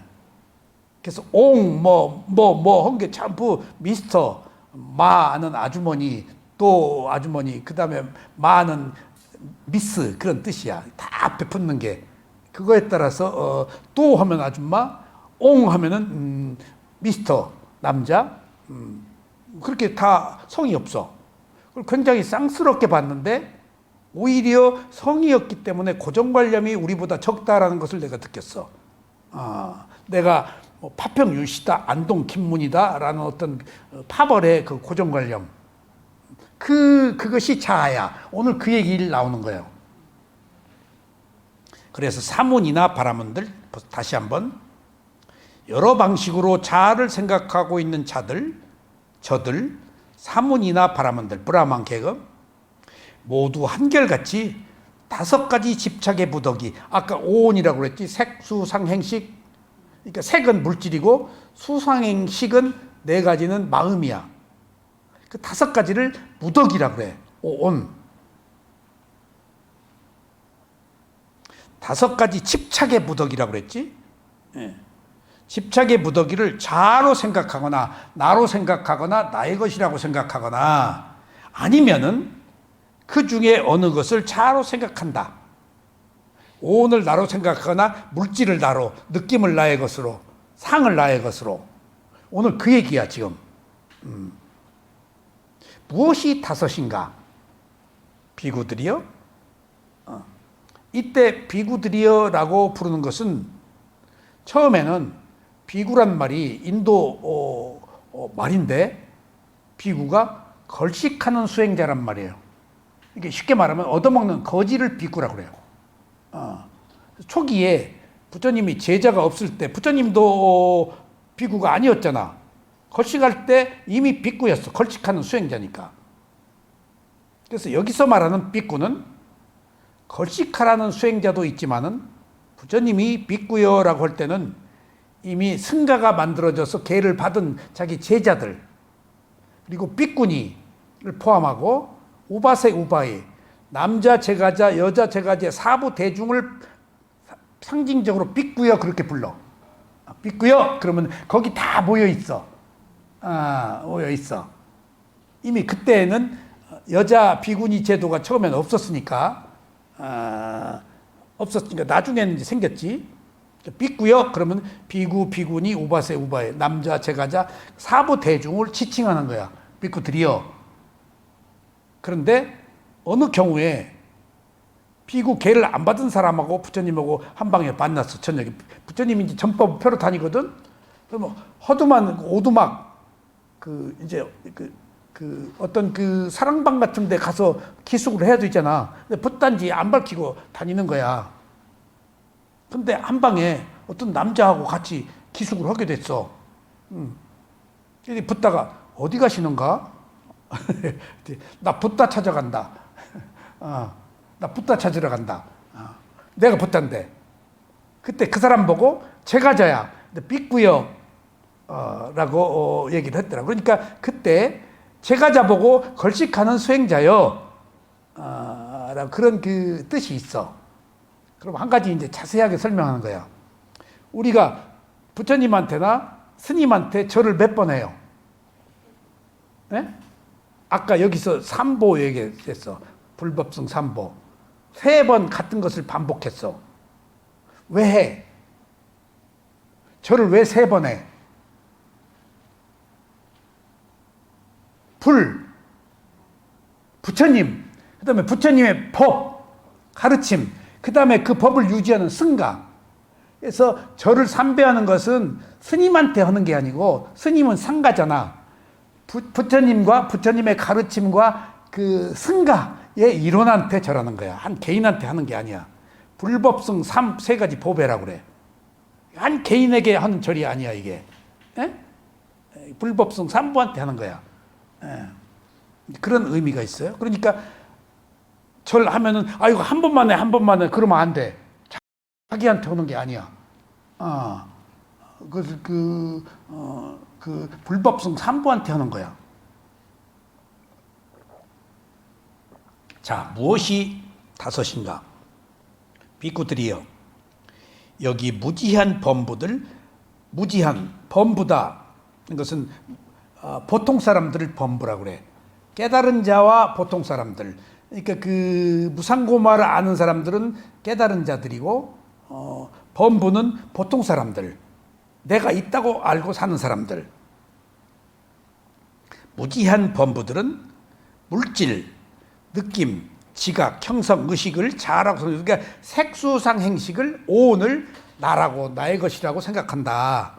그래서 한 게 전부 미스터 마는 아주머니 또 아주머니 그 다음에 마는 미스 그런 뜻이야. 다 베푸는 게 그거에 따라서 또 하면 아줌마, 옹 하면은 미스터 남자, 그렇게 다 성이 없어. 그걸 굉장히 쌍스럽게 봤는데 오히려 성이었기 때문에 고정관념이 우리보다 적다라는 것을 내가 느꼈어. 내가 뭐 파평 윤씨다, 안동 김문이다라는 어떤 파벌의 그 고정관념, 그것이 자아야. 오늘 그 얘기를 나오는 거예요. 그래서 사문이나 바라문들, 다시 한번 여러 방식으로 자아를 생각하고 있는 자들, 저들, 사문이나 바라문들, 브라만 계급 모두 한결같이 5가지 집착의 부덕이, 아까 오온이라고 그랬지. 색, 수, 상, 행식. 그러니까 색은 물질이고 수상행식은 4가지는 마음이야. 그 5가지를 무덕이라고 그래. 오온. 5가지 집착의 무덕이라고 그랬지. 예. 집착의 무더기를 자아로 생각하거나 나로 생각하거나 나의 것이라고 생각하거나 아니면은 그 중에 어느 것을 자아로 생각한다. 오온을 나로 생각하거나 물질을 나로, 느낌을 나의 것으로, 상을 나의 것으로. 오늘 그 얘기야 지금. 무엇이 5인가? 비구들이여? 이때 비구들이여라고 부르는 것은 처음에는 비구란 말이 인도 말인데 비구가 걸식하는 수행자란 말이에요. 이게 쉽게 말하면 얻어먹는 거지를 비구라고 그래요. 초기에 부처님이 제자가 없을 때 부처님도 비구가 아니었잖아. 걸식할 때 이미 비구였어. 걸식하는 수행자니까. 그래서 여기서 말하는 비구는 걸식하라는 수행자도 있지만은 부처님이 비구여라고 할 때는 이미 승가가 만들어져서 계를 받은 자기 제자들, 그리고 비구니를 포함하고 우바세 우바이, 남자 제가자 여자 제가자 사부 대중을 상징적으로 비구여 그렇게 불러. 비구여 그러면 거기 다 모여 있어. 모여 있어. 이미 그때는 여자 비구니 제도가 처음에는 없었으니까 나중에는 이제 생겼지. 비구여 그러면 비구, 비구니, 우바세, 우바에, 남자, 제가자, 사부 대중을 지칭하는 거야. 비구들이여. 그런데 어느 경우에 비구 계를 안 받은 사람하고 부처님하고 한 방에 만났어. 저녁에. 부처님이 이제 전법 펴러 다니거든. 그러면 허두만 오두막 어떤 그 사랑방 같은 데 가서 기숙을 해야 되잖아. 근데 붓단지 안 밝히고 다니는 거야. 근데 한 방에 어떤 남자하고 같이 기숙을 하게 됐어. 붓다가 어디 가시는가? 나 붓다 찾아간다. 나 붓다 찾으러 간다. 내가 붓다인데. 그때 그 사람 보고 제가자야. 비구여 라고 얘기를 했더라. 그러니까 그때 제가자 보고 걸식하는 수행자여 라고 그런 그 뜻이 있어. 그럼 한 가지 이제 자세하게 설명하는 거야. 우리가 부처님한테나 스님한테 절을 몇 번 해요? 네? 아까 여기서 삼보 얘기했어. 불법성 삼보. 3번 같은 것을 반복했어. 왜 해? 절을 왜 3번 해? 부처님, 그 다음에 부처님의 법, 가르침, 그 다음에 그 법을 유지하는 승가. 그래서 절을 삼배하는 것은 스님한테 하는 게 아니고, 스님은 상가잖아. 부처님과 부처님의 가르침과 그 승가의 일원한테 절하는 거야. 한 개인한테 하는 게 아니야. 불법성 3가지 보배라고 그래. 한 개인에게 하는 절이 아니야, 이게. 에? 불법성 3부한테 하는 거야. 에. 그런 의미가 있어요. 그러니까 절하면은 이거 한 번만 해 그러면 안 돼. 자기한테 오는 게 아니야. 그 불법성 3부한테 하는 거야. 자, 무엇이 5인가? 비구들이여, 여기 무지한 범부들, 무지한 범부다. 이것은 보통 사람들을 범부라고 그래. 깨달은 자와 보통 사람들. 그러니까 그 무상고마를 아는 사람들은 깨달은 자들이고, 범부는 보통 사람들, 내가 있다고 알고 사는 사람들. 무지한 범부들은 물질, 느낌, 지각, 형성, 의식을 자아라고 생각한다. 그러니까 색수상 행식을 오온을 나라고 나의 것이라고 생각한다.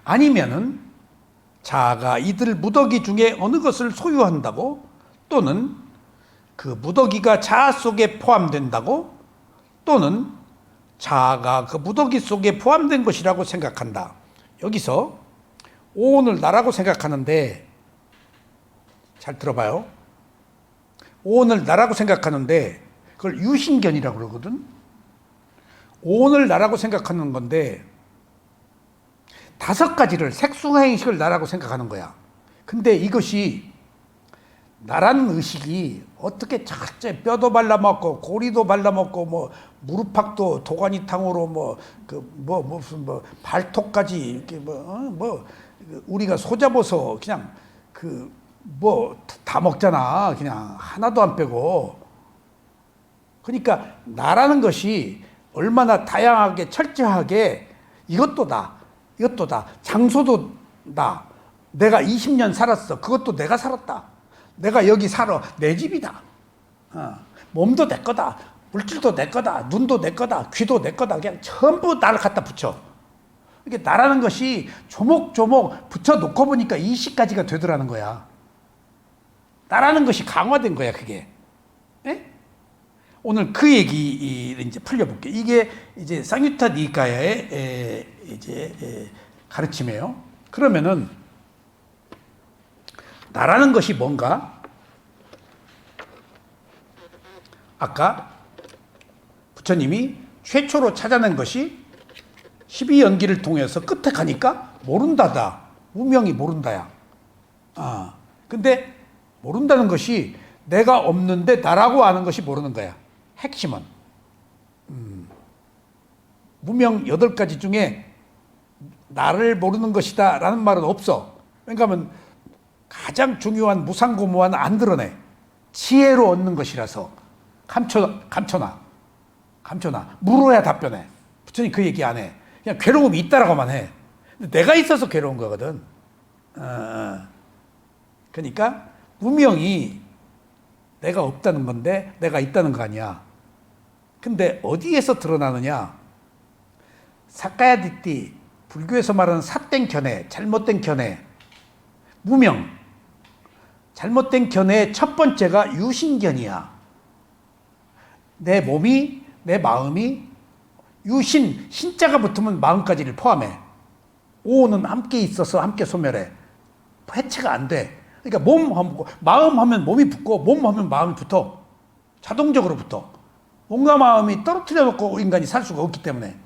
아니면은 자아가 이들 무더기 중에 어느 것을 소유한다고, 또는 그 무더기가 자아 속에 포함된다고, 또는 자아가 그 무더기 속에 포함된 것이라고 생각한다. 여기서 오온을 나라고 생각하는데, 잘 들어봐요. 오온을 나라고 생각하는데 그걸 유신견이라고 그러거든. 오온을 나라고 생각하는 건데 5가지를 색수행식을 나라고 생각하는 거야. 근데 이것이 나라는 의식이 어떻게 첫째 뼈도 발라먹고 고리도 발라먹고 뭐 무릎팍도 도가니탕으로 무슨 발톱까지 이렇게 우리가 소잡아서 그냥 다 먹잖아. 그냥 하나도 안 빼고. 그러니까 나라는 것이 얼마나 다양하게 철저하게 이것도 다, 이것도 다, 장소도 다. 내가 20년 살았어. 그것도 내가 살았다. 내가 여기 살아. 내 집이다. 몸도 내 거다. 물질도 내 거다. 눈도 내 거다. 귀도 내 거다. 그냥 전부 나를 갖다 붙여. 이게 나라는 것이 조목조목 붙여 놓고 보니까 20가지가 되더라는 거야. 나라는 것이 강화된 거야, 그게. 예? 오늘 그 얘기를 이제 풀려볼게요. 이게 이제 쌍유타 니까야의 가르침이에요. 그러면은, 나라는 것이 뭔가? 아까 부처님이 최초로 찾아낸 것이 12연기를 통해서 끝에 가니까 모른다다. 무명이 모른다야. 근데 모른다는 것이 내가 없는데 나라고 아는 것이 모르는 거야. 핵심은. 무명 8가지 중에 나를 모르는 것이다 라는 말은 없어. 왜냐하면 가장 중요한 무상고무와는 안 드러내. 지혜로 얻는 것이라서 감춰놔. 물어야 답변해. 부처님 그 얘기 안 해. 그냥 괴로움이 있다라고만 해. 근데 내가 있어서 괴로운 거거든. 그러니까 무명이 내가 없다는 건데 내가 있다는 거 아니야. 근데 어디에서 드러나느냐? 사카야디띠, 불교에서 말하는 삿된 견해, 잘못된 견해, 무명. 잘못된 견해의 첫 번째가 유신견이야. 내 몸이, 내 마음이 유신, 신자가 붙으면 마음까지를 포함해. 오는 함께 있어서 함께 소멸해. 해체가 안 돼. 그러니까 마음 하면 몸이 붙고 몸 하면 마음이 붙어. 자동적으로 붙어. 몸과 마음이 떨어뜨려 놓고 인간이 살 수가 없기 때문에.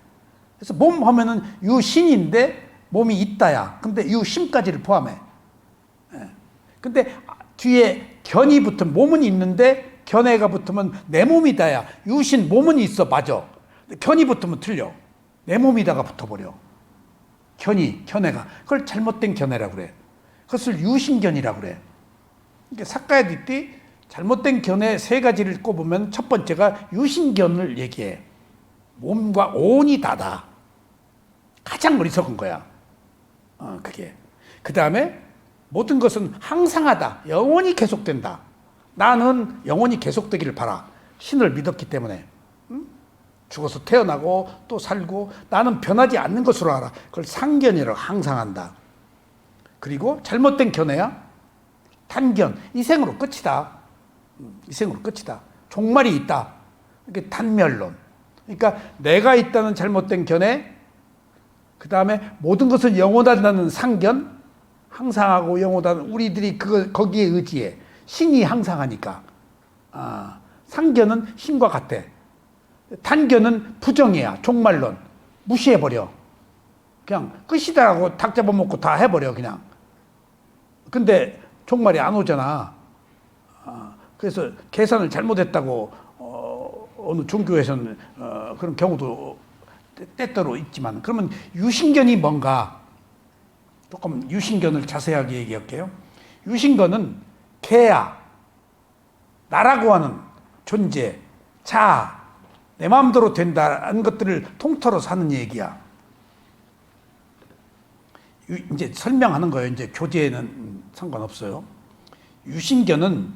그래서 몸 하면은 유신인데 몸이 있다야. 근데 유심까지를 포함해. 근데 뒤에 견이 붙으면 몸은 있는데 견해가 붙으면 내 몸이다야. 유신 몸은 있어. 맞아. 견이 붙으면 틀려. 내 몸이다가 붙어버려. 견해가. 그걸 잘못된 견해라고 그래. 그것을 유신견이라고 그래. 그러니까 사카야디띠 잘못된 견해 3가지를 꼽으면 첫 번째가 유신견을 얘기해. 몸과 온이 다다. 가장 어리석은 거야. 그게. 그 다음에 모든 것은 항상하다. 영원히 계속된다. 나는 영원히 계속되기를 바라. 신을 믿었기 때문에. 죽어서 태어나고 또 살고 나는 변하지 않는 것으로 알아. 그걸 상견이라고 항상한다. 그리고 잘못된 견해야 단견. 이 생으로 끝이다. 이 생으로 끝이다. 종말이 있다. 이게 단멸론. 그러니까 내가 있다는 잘못된 견해, 그 다음에 모든 것은 영원하다는 상견, 항상하고 영원하다는 우리들이 거기에 의지해. 신이 항상하니까. 상견은 신과 같아. 단견은 부정이야. 종말론. 무시해버려. 그냥 끝이다라고 닭 잡아먹고 다 해버려 그냥. 근데 종말이 안 오잖아. 그래서 계산을 잘못했다고 어느 종교에서는 그런 경우도 때때로 있지만, 그러면 유신견이 뭔가? 조금 유신견을 자세하게 얘기할게요. 유신견은 개야. 나라고 하는 존재, 자아, 내 마음대로 된다는 것들을 통틀어 사는 얘기야. 이제 설명하는 거예요. 이제 교재에는 상관없어요. 유신견은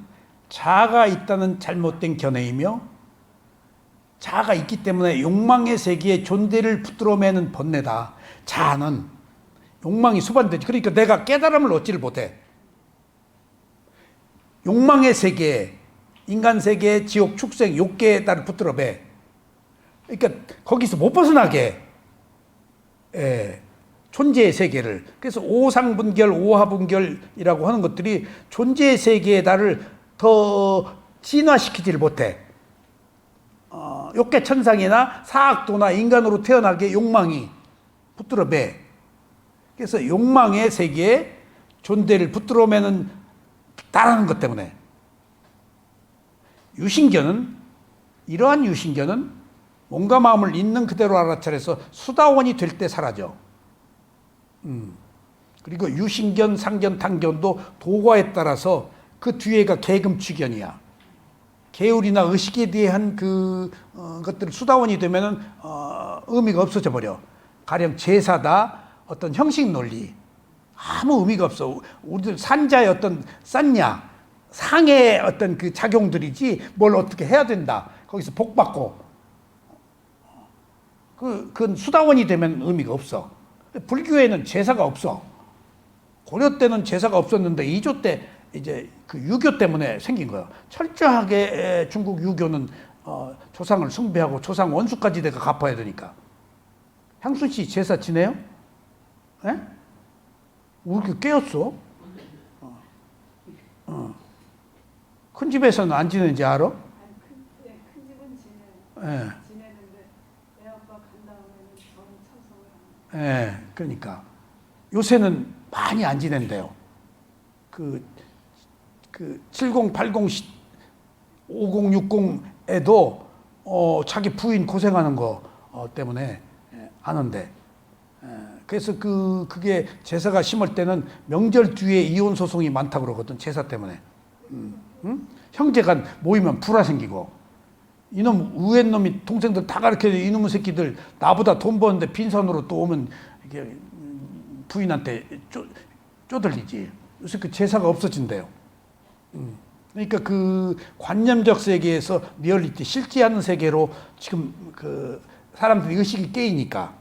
자아가 있다는 잘못된 견해이며 자아가 있기 때문에 욕망의 세계에 존재를 붙들어매는 번뇌다. 자아는 욕망이 수반되지. 그러니까 내가 깨달음을 얻지를 못해. 욕망의 세계, 인간 세계, 지옥, 축생, 욕계에 따라 붙들어매. 그러니까 거기서 못 벗어나게. 존재의 세계를. 그래서 오상분결, 오하분결이라고 하는 것들이 존재의 세계에 나를 더 진화시키지를 못해. 욕계 천상이나 사악도나 인간으로 태어나게 욕망이 붙들어 매. 그래서 욕망의 세계에 존재를 붙들어 매는 따라는 것 때문에 이러한 유신견은 몸과 마음을 있는 그대로 알아차려서 수다원이 될 때 사라져. 그리고 유신견, 상견, 탕견도 도과에 따라서 그 뒤에가 계금취견이야. 계율이나 의식에 대한 것들 수다원이 되면은 의미가 없어져 버려. 가령 제사다, 어떤 형식 논리, 아무 의미가 없어. 우리들 산자의 어떤 싼냐, 상의 어떤 그 작용들이지 뭘 어떻게 해야 된다. 거기서 복 받고. 그건 수다원이 되면 의미가 없어. 불교에는 제사가 없어. 고려 때는 제사가 없었는데 이조 때 이제 그 유교 때문에 생긴 거야. 철저하게 중국 유교는 조상을 숭배하고 조상 원수까지 내가 갚아야 되니까. 향순 씨 제사 지내요? 예? 왜 이렇게 깨었어? 큰 집에서는 안 지내는지 알아? 큰 집은 예. 지내는데 애 아빠 간 다음에는 저는 참석을 합니다. 예, 그러니까 요새는 많이 안 지낸대요. 그 70, 80, 50, 60에도 자기 부인 고생하는 거 때문에 아는데, 그래서 그게 제사가 심을 때는 명절 뒤에 이혼 소송이 많다 그러거든. 제사 때문에. 응? 형제간 모이면 불화 생기고, 이놈 우애 놈이 동생들 다 가르쳐 이놈의 새끼들 나보다 돈 버는데 빈손으로 또 오면 이게 부인한테 쪼들리지. 요새 그 제사가 없어진대요. 그러니까 그 관념적 세계에서 리얼리티, 실제 않은 세계로 지금 그 사람들이 의식이 깨이니까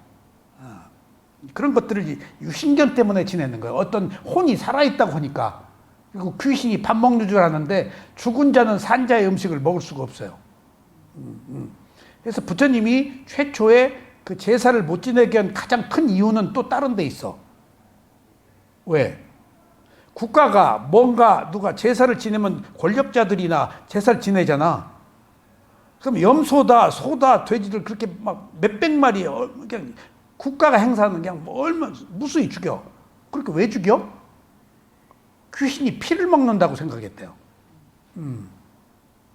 그런 것들을 유신견 때문에 지내는 거예요. 어떤 혼이 살아있다고 하니까. 그리고 귀신이 밥 먹는 줄 아는데 죽은 자는 산자의 음식을 먹을 수가 없어요. 그래서 부처님이 최초에 그 제사를 못 지내게 한 가장 큰 이유는 또 다른 데 있어. 왜? 국가가 뭔가 누가 제사를 지내면 권력자들이나 제사를 지내잖아. 그럼 염소다, 소다, 돼지들 그렇게 막 몇백 마리 그냥 국가가 행사하는 그냥 얼마 무수히 죽여. 그렇게 왜 죽여? 귀신이 피를 먹는다고 생각했대요.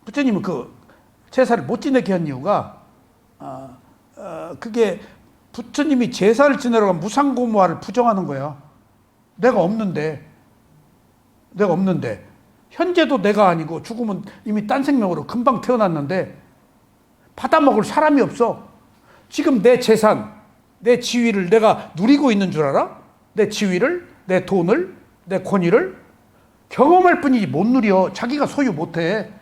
부처님은 그 제사를 못 지내게 한 이유가 그게 부처님이 제사를 지내려고 무상고무화를 부정하는 거야. 내가 없는데 현재도 내가 아니고 죽으면 이미 딴 생명으로 금방 태어났는데 받아먹을 사람이 없어. 지금 내 재산, 내 지위를 내가 누리고 있는 줄 알아? 내 지위를, 내 돈을, 내 권위를 경험할 뿐이지 못 누려. 자기가 소유 못해.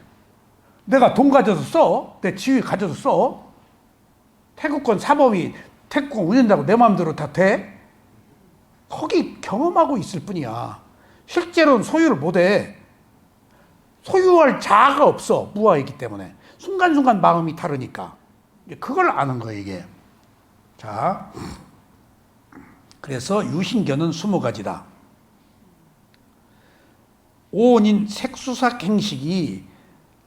내가 돈 가져서 써. 내 지위 가져서 써. 태국권 사범이 태국권 운영한다고 내 마음대로 다 돼? 거기 경험하고 있을 뿐이야. 실제로는 소유를 못해. 소유할 자아가 없어. 무아이기 때문에. 순간순간 마음이 다르니까. 그걸 아는 거예요, 이게. 자, 그래서 유신견은 20가지다. 오온인 색수삭 행식이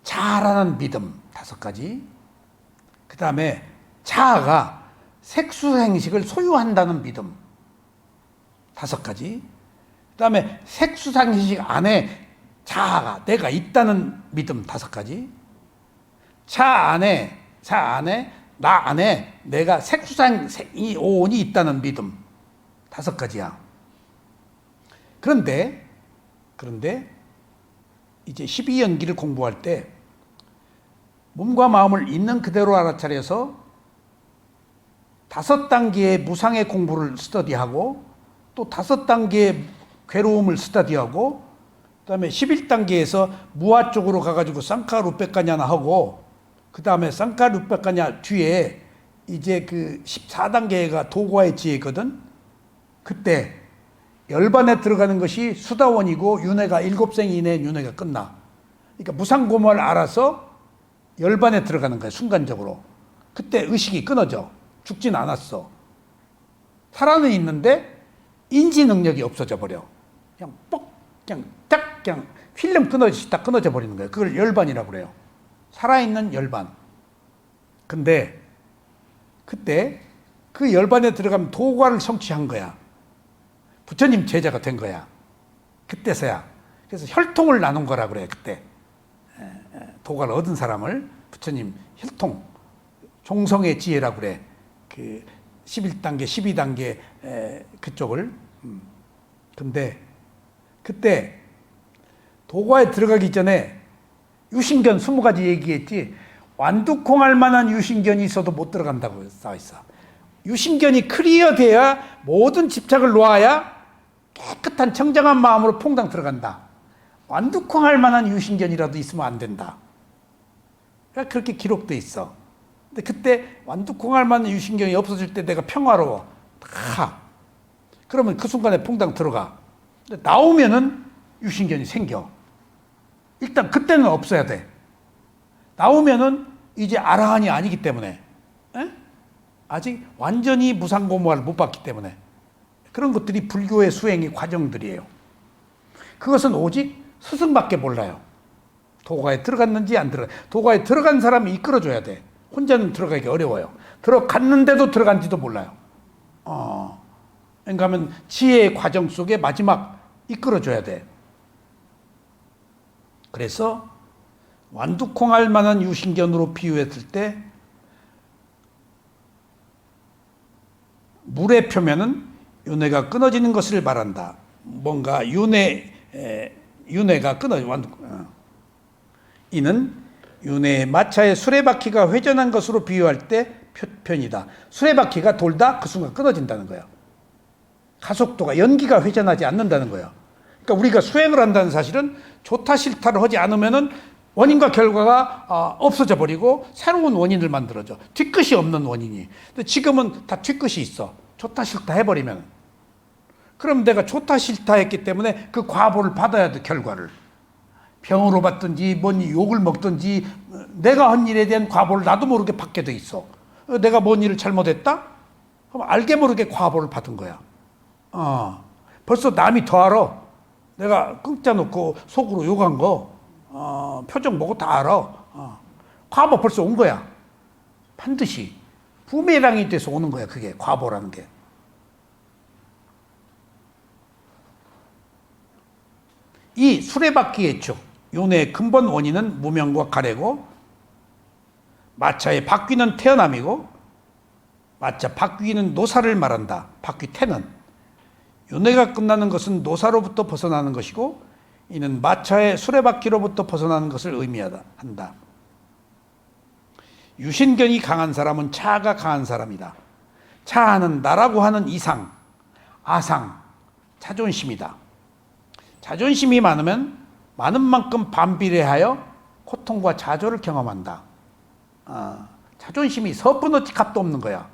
자아라는 믿음 5가지. 그 다음에 자아가 색수삭 행식을 소유한다는 믿음 5가지. 그 다음에 색수삭 행식 안에 자아가 내가 있다는 믿음 5가지. 자 안에 나 안에 내가 색수상 이 오온이 있다는 믿음 5가지야. 그런데 이제 12연기를 공부할 때 몸과 마음을 있는 그대로 알아차려서 5단계의 무상의 공부를 스터디하고 또 5단계의 괴로움을 스터디하고 그다음에 11단계에서 무아 쪽으로 가가지고 쌍카루페카냐나 하고 그다음에 쌍카루페카냐 뒤에 이제 그 14단계가 도과의 지혜거든. 그때 열반에 들어가는 것이 수다원이고 윤회가 7생 이내에 윤회가 끝나. 그러니까 무상고모를 알아서 열반에 들어가는 거야, 순간적으로. 그때 의식이 끊어져. 죽진 않았어. 살아는 있는데 인지 능력이 없어져 버려. 그냥 뻑, 그냥 딱, 그냥 필름 끊어지시 딱 끊어져 버리는 거예요. 그걸 열반이라고 그래요. 살아있는 열반. 근데 그때 그 열반에 들어가면 도과를 성취한 거야. 부처님 제자가 된 거야. 그때서야. 그래서 혈통을 나눈 거라 그래요. 그때 도과를 얻은 사람을 부처님 혈통, 종성의 지혜라고 그래. 그 11단계, 12단계 그쪽을. 근데 그때 도과에 들어가기 전에 유신견 20가지 얘기했지. 완두콩할 만한 유신견이 있어도 못 들어간다고 써 있어. 유신견이 클리어 돼야 모든 집착을 놓아야 깨끗한 청정한 마음으로 퐁당 들어간다. 완두콩할 만한 유신견이라도 있으면 안 된다. 그러니까 그렇게 기록돼 있어. 근데 그때 완두콩할 만한 유신견이 없어질 때 내가 평화로워. 다. 그러면 그 순간에 퐁당 들어가. 근데 나오면은 유신견이 생겨. 일단 그때는 없어야 돼. 나오면은 이제 아라한이 아니기 때문에. 에? 아직 완전히 무상고무화를 못 받기 때문에. 그런 것들이 불교의 수행의 과정들이에요. 그것은 오직 스승밖에 몰라요. 도가에 들어갔는지 안 들어가. 도가에 들어간 사람이 이끌어줘야 돼. 혼자는 들어가기 어려워요. 들어갔는데도 들어간지도 몰라요. 그러니까 하면 지혜의 과정 속에 마지막 이끌어줘야 돼. 그래서 완두콩할 만한 유신견으로 비유했을 때 물의 표면은 윤회가 끊어지는 것을 말한다. 뭔가 윤회가 끊어져. 이는 윤회의 마차의 수레바퀴가 회전한 것으로 비유할 때 표편이다. 수레바퀴가 돌다 그 순간 끊어진다는 거야. 가속도가 연기가 회전하지 않는다는 거야. 그러니까 우리가 수행을 한다는 사실은 좋다 싫다를 하지 않으면은 원인과 결과가 없어져 버리고 새로운 원인을 만들어줘. 뒤끝이 없는 원인이. 근데 지금은 다 뒤끝이 있어. 좋다 싫다 해버리면. 그럼 내가 좋다 싫다 했기 때문에 그 과보를 받아야 돼, 결과를. 병으로 받든지 뭔 욕을 먹든지 내가 한 일에 대한 과보를 나도 모르게 받게 돼 있어. 내가 뭔 일을 잘못했다? 그럼 알게 모르게 과보를 받은 거야. 벌써 남이 더 알아. 내가 끙짜 놓고 속으로 욕한 거 표정 보고 다 알아. 과보 벌써 온 거야. 반드시 부메랑이 돼서 오는 거야. 그게 과보라는 게. 이 수레바퀴의 축, 윤회의 근본 원인은 무명과 가래고 마차의 바퀴는 태어남이고 마차 바퀴는 노사를 말한다. 바퀴 태는 윤회가 끝나는 것은 노사로부터 벗어나는 것이고 이는 마차의 수레바퀴로부터 벗어나는 것을 의미한다. 유신견이 강한 사람은 차가 강한 사람이다. 차는 나라고 하는 이상, 아상, 자존심이다. 자존심이 많으면 많은 만큼 반비례하여 고통과 좌절을 경험한다. 자존심이 서뿐어치 값도 없는 거야.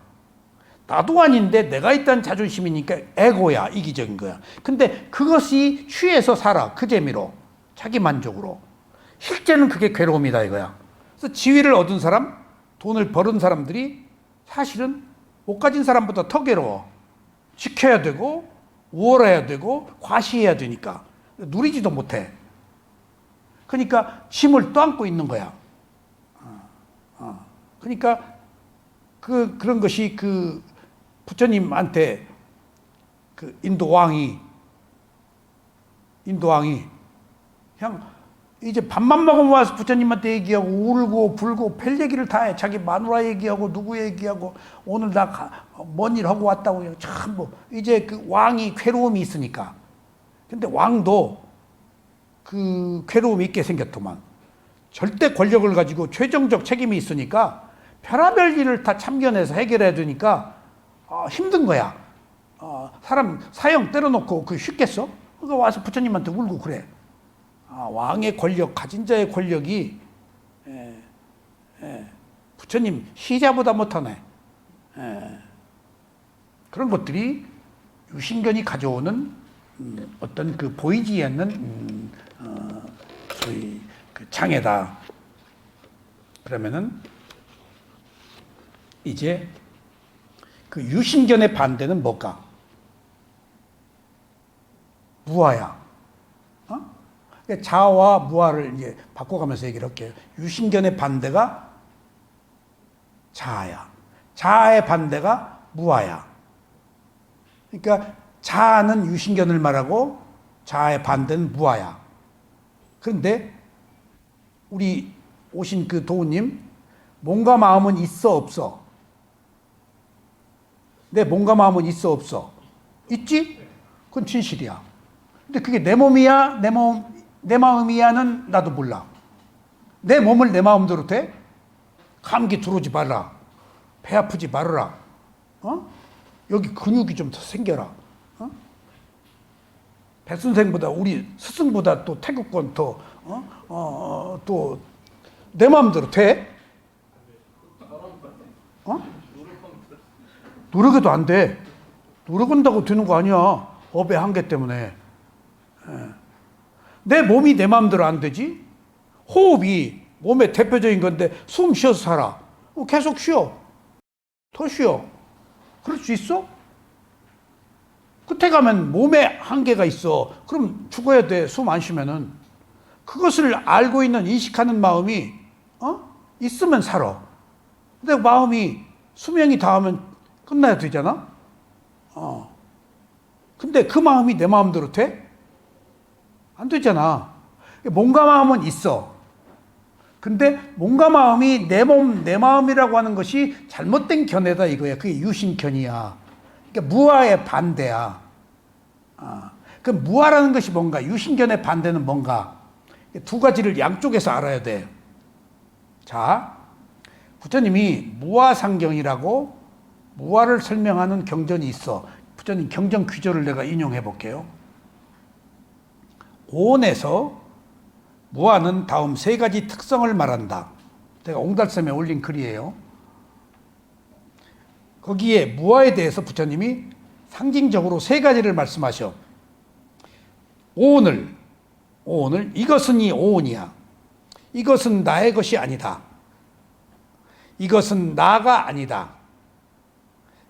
나도 아닌데 내가 있다는 자존심이니까 에고야, 이기적인 거야. 근데 그것이 취해서 살아, 그 재미로, 자기 만족으로. 실제는 그게 괴로움이다 이거야. 그래서 지위를 얻은 사람, 돈을 벌은 사람들이 사실은 못 가진 사람보다 더 괴로워. 지켜야 되고 우월해야 되고 과시해야 되니까 누리지도 못해. 그러니까 짐을 떠안고 있는 거야. 그러니까 그런 것이 그 부처님한테 그 인도 왕이 그냥 이제 밥만 먹으면 와서 부처님한테 얘기하고 울고 불고 별 얘기를 다 해. 자기 마누라 얘기하고 누구 얘기하고 오늘 나 뭔 일 하고 왔다고 참 뭐 이제 그 왕이 괴로움이 있으니까. 근데 왕도 그 괴로움이 있게 생겼더만. 절대 권력을 가지고 최종적 책임이 있으니까 별의별 일을 다 참견해서 해결해야 되니까 힘든 거야. 사람 사형 때려놓고 그 쉽겠어? 그러니까 와서 부처님한테 울고 그래. 왕의 권력, 가진 자의 권력이 부처님 시자보다 못하네. 그런 것들이 유신견이 가져오는 어떤 그 보이지 않는 소위 그 장애다. 그러면은 이제 그 유신견의 반대는 뭘까? 무아야. 자와 무아를 이제 바꿔가면서 얘기를 할게요. 유신견의 반대가 자아야. 자아의 반대가 무아야. 그러니까 자아는 유신견을 말하고 자아의 반대는 무아야. 그런데 우리 오신 그 도우님, 몸과 마음은 있어 없어? 내 몸과 마음은 있어 없어? 있지? 그건 진실이야. 근데 그게 내 몸이야? 내 마음이야는 나도 몰라. 내 몸을 내 마음대로 돼? 감기 들어오지 말라. 배 아프지 말아라. 여기 근육이 좀 더 생겨라. 배 선생보다 우리 스승보다 또 태극권 더 또 내 마음대로 돼? 노력해도 안 돼. 노력한다고 되는 거 아니야. 업의 한계 때문에. 내 몸이 내 마음대로 안 되지? 호흡이 몸의 대표적인 건데 숨 쉬어서 살아. 계속 쉬어. 더 쉬어. 그럴 수 있어? 끝에 가면 몸에 한계가 있어. 그럼 죽어야 돼. 숨 안 쉬면은. 그것을 알고 있는 인식하는 마음이 있으면 살아. 근데 마음이 수명이 닿으면 끝나야 되잖아. 근데 그 마음이 내 마음대로 돼? 안 되잖아. 몸과 마음은 있어. 근데 몸과 마음이 내 몸, 내 마음이라고 하는 것이 잘못된 견해다 이거야. 그게 유신견이야. 그러니까 무아의 반대야. 그 무아라는 것이 뭔가? 유신견의 반대는 뭔가? 두 가지를 양쪽에서 알아야 돼. 자, 부처님이 무아상경이라고 무아를 설명하는 경전이 있어. 부처님 경전 귀절을 내가 인용해 볼게요. 오온에서 무아는 다음 세 가지 특성을 말한다. 제가 옹달샘에 올린 글이에요. 거기에 무아에 대해서 부처님이 상징적으로 세 가지를 말씀하셔. 오온을 이것은 이 오온이야. 이것은 나의 것이 아니다. 이것은 나가 아니다.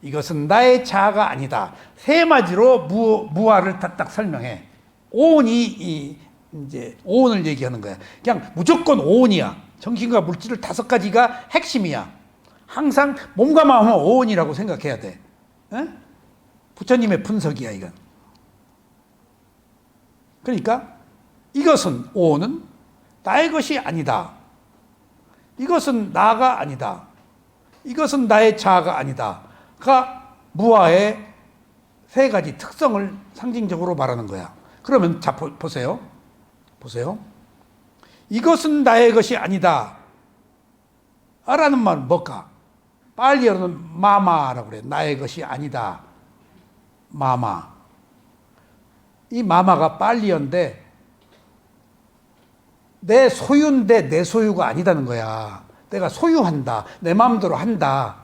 이것은 나의 자아가 아니다. 세 마디로 무아를 딱 설명해. 오온이 이제 오온을 얘기하는 거야. 그냥 무조건 오온이야. 정신과 물질을 다섯 가지가 핵심이야. 항상 몸과 마음은 오온이라고 생각해야 돼. 에? 부처님의 분석이야 이건. 그러니까 이것은 오온은 나의 것이 아니다. 이것은 나가 아니다. 이것은 나의 자아가 아니다.가 무아의 세 가지 특성을 상징적으로 말하는 거야. 그러면 자 보세요. 이것은 나의 것이 아니다. 라는 말은 뭘까? 빨리어는 마마라고 그래. 나의 것이 아니다. 마마. 이 마마가 빨리어인데 내 소유인데 내 소유가 아니다는 거야. 내가 소유한다. 내 마음대로 한다.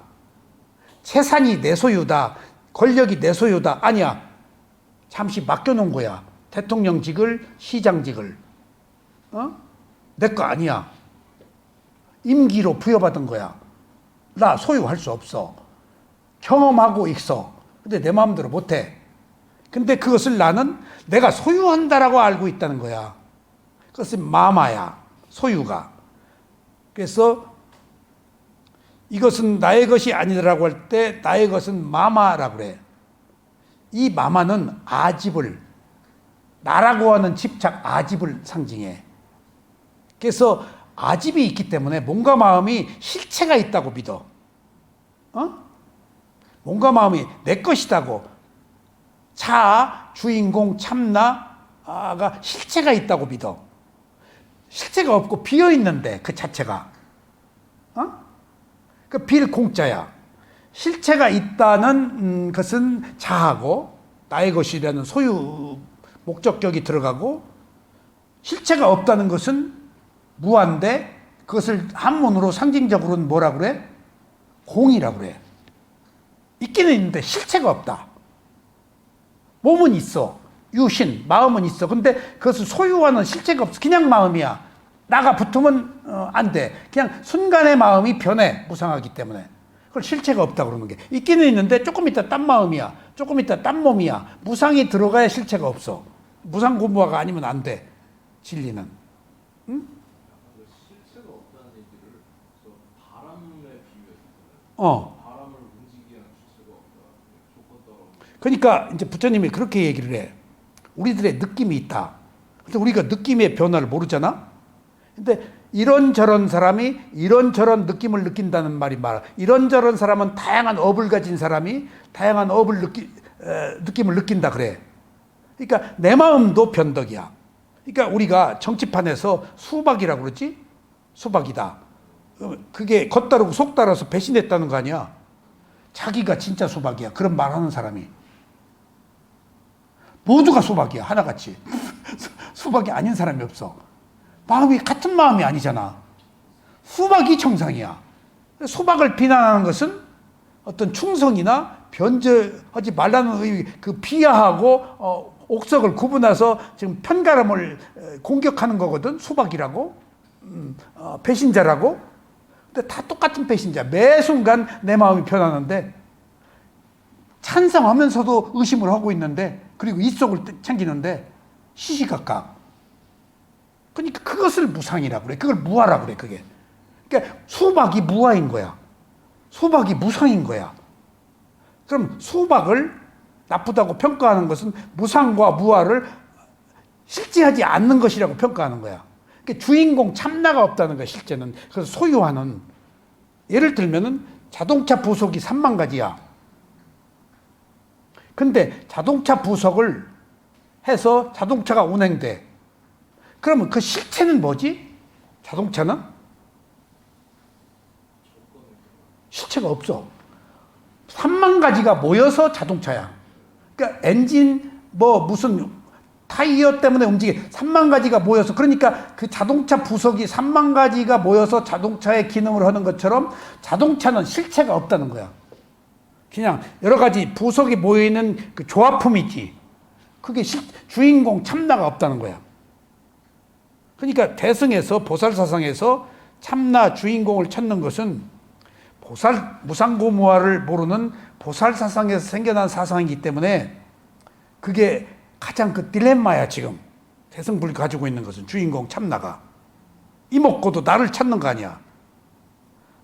재산이 내 소유다. 권력이 내 소유다. 아니야. 잠시 맡겨놓은 거야. 대통령직을, 시장직을. 내 거 아니야. 임기로 부여받은 거야. 나 소유할 수 없어. 경험하고 있어. 근데 내 마음대로 못해. 근데 그것을 나는 내가 소유한다라고 알고 있다는 거야. 그것은 마마야. 소유가. 그래서 이것은 나의 것이 아니라고 할 때 나의 것은 마마라고 그래. 이 마마는 아집을, 나라고 하는 집착 아집을 상징해. 그래서 아집이 있기 때문에 몸과 마음이 실체가 있다고 믿어. 몸과 마음이 내 것이다고. 자아, 주인공, 참나가 실체가 있다고 믿어. 실체가 없고 비어 있는데 그 자체가 그 빌 공짜야. 실체가 있다는 것은 자하고 나의 것이라는 소유 목적격이 들어가고, 실체가 없다는 것은 무한데 그것을 한문으로 상징적으로는 뭐라 그래? 공이라고 그래. 있기는 있는데 실체가 없다. 몸은 있어. 유신, 마음은 있어. 근데 그것을 소유하는 실체가 없어. 그냥 마음이야. 나가 붙으면 안 돼. 그냥 순간의 마음이 변해. 무상하기 때문에. 그걸 실체가 없다 그러는 게. 있기는 있는데 조금 있다 딴 마음이야. 조금 있다 딴 몸이야. 무상이 들어가야 실체가 없어. 무상고무화가 아니면 안 돼. 진리는. 응? 실체가 없다는 얘기를 저 바람에 비유했어요. 바람을 움직이게 하는 실체가 없다. 조건 따라. 그러니까 이제 부처님이 그렇게 얘기를 해. 우리들의 느낌이 있다. 근데 우리가 느낌의 변화를 모르잖아. 근데 이런저런 사람이 이런저런 느낌을 느낀다는 말이 말이야. 이런저런 사람은 다양한 업을 가진 사람이 다양한 느낌을 느낀다 그래. 그러니까 내 마음도 변덕이야. 그러니까 우리가 정치판에서 수박이라고 그러지? 수박이다. 그게 겉다르고 속다라서 배신했다는 거 아니야. 자기가 진짜 수박이야. 그런 말하는 사람이. 모두가 수박이야. 하나같이. 수박이 아닌 사람이 없어. 마음이 같은 마음이 아니잖아. 수박이 정상이야. 수박을 비난하는 것은 어떤 충성이나 변절하지 말라는 그 비하하고 옥석을 구분해서 지금 편가름을 공격하는 거거든. 수박이라고. 배신자라고. 근데 다 똑같은 배신자. 매 순간 내 마음이 변하는데 찬성하면서도 의심을 하고 있는데, 그리고 입속을 챙기는데 시시각각. 그러니까 그것을 무상이라고 그래. 그걸 무아라고 그래. 그게. 그러니까 수박이 무아인 거야. 수박이 무상인 거야. 그럼 수박을 나쁘다고 평가하는 것은 무상과 무아를 실제하지 않는 것이라고 평가하는 거야. 그러니까 주인공 참나가 없다는 거야. 실제는. 그래서 소유하는. 예를 들면은 자동차 부속이 3만 가지야. 근데 자동차 부속을 해서 자동차가 운행돼. 그러면 그 실체는 뭐지? 자동차는? 실체가 없어. 3만 가지가 모여서 자동차야. 그러니까 엔진, 무슨 타이어 때문에 움직여. 3만 가지가 모여서. 그러니까 그 자동차 부속이 3만 가지가 모여서 자동차의 기능을 하는 것처럼 자동차는 실체가 없다는 거야. 그냥 여러 가지 부속이 모이는 그 조합품이지. 그게 주인공 참나가 없다는 거야. 그러니까 대승에서 보살사상에서 참나 주인공을 찾는 것은 무상고무화를 모르는 보살사상에서 생겨난 사상이기 때문에 그게 가장 그 딜레마야. 지금 대승불이 가지고 있는 것은 주인공 참나가. 이목고도 나를 찾는 거 아니야.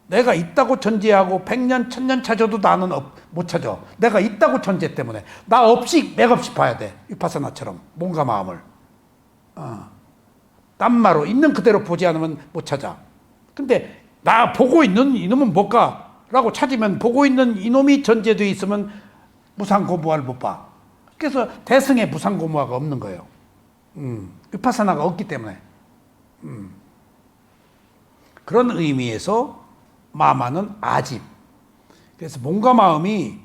내가 있다고 전제하고 100년, 1000년 찾아도 나는 못 찾아. 내가 있다고 전제 때문에. 나 없이 맥없이 봐야 돼. 위파사나처럼. 몸과 마음을. 딴마로 있는 그대로 보지 않으면 못 찾아. 근데 나 보고 있는 이놈은 뭘까? 라고 찾으면 보고 있는 이놈이 전제되어 있으면 무상고무화를 못 봐. 그래서 대승에 무상고무화가 없는 거예요. 위파사나가 없기 때문에. 그런 의미에서 마마는 아집. 그래서 몸과 마음이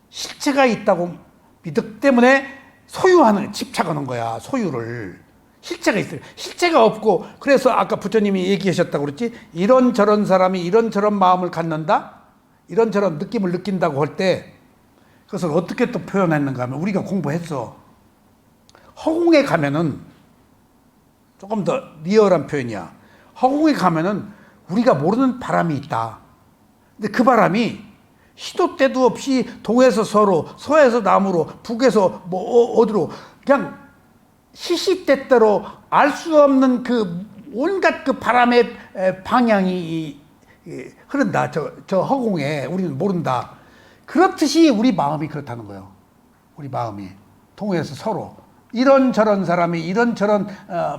실체가 있다고 믿기 때문에 소유하는, 집착하는 거야. 소유를. 실체가 있어요. 실체가 없고, 그래서 아까 부처님이 얘기하셨다고 그랬지? 이런저런 사람이 이런저런 마음을 갖는다? 이런저런 느낌을 느낀다고 할 때 그것을 어떻게 또 표현했는가 하면, 우리가 공부했어. 허공에 가면은 조금 더 리얼한 표현이야. 허공에 가면은 우리가 모르는 바람이 있다. 근데 그 바람이 시도 때도 없이 동에서 서로, 서에서 남으로, 북에서 어디로, 그냥 시시때때로 알 수 없는 그 온갖 그 바람의 방향이 흐른다. 저 허공에 우리는 모른다. 그렇듯이 우리 마음이 그렇다는 거예요. 우리 마음이 동에서 서로 이런저런 사람이 이런저런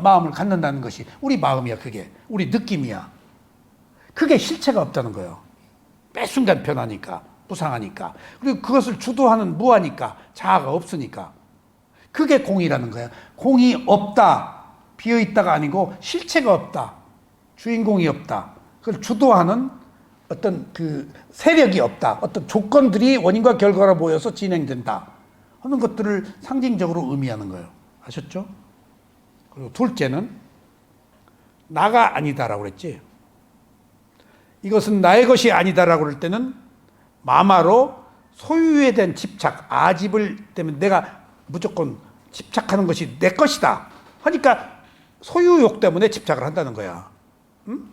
마음을 갖는다는 것이 우리 마음이야. 그게 우리 느낌이야. 그게 실체가 없다는 거예요. 매 순간 변하니까, 무상하니까. 그리고 그것을 주도하는 무하니까, 자아가 없으니까. 그게 공이라는 거야. 공이 없다. 비어 있다가 아니고 실체가 없다. 주인공이 없다. 그걸 주도하는 어떤 그 세력이 없다. 어떤 조건들이 원인과 결과로 모여서 진행된다. 하는 것들을 상징적으로 의미하는 거예요. 아셨죠? 그리고 둘째는 나가 아니다라고 그랬지. 이것은 나의 것이 아니다라고 그럴 때는 마마로 소유에 대한 집착, 아집을 때문에 내가 무조건 집착하는 것이 내 것이다. 하니까 소유욕 때문에 집착을 한다는 거야. 응?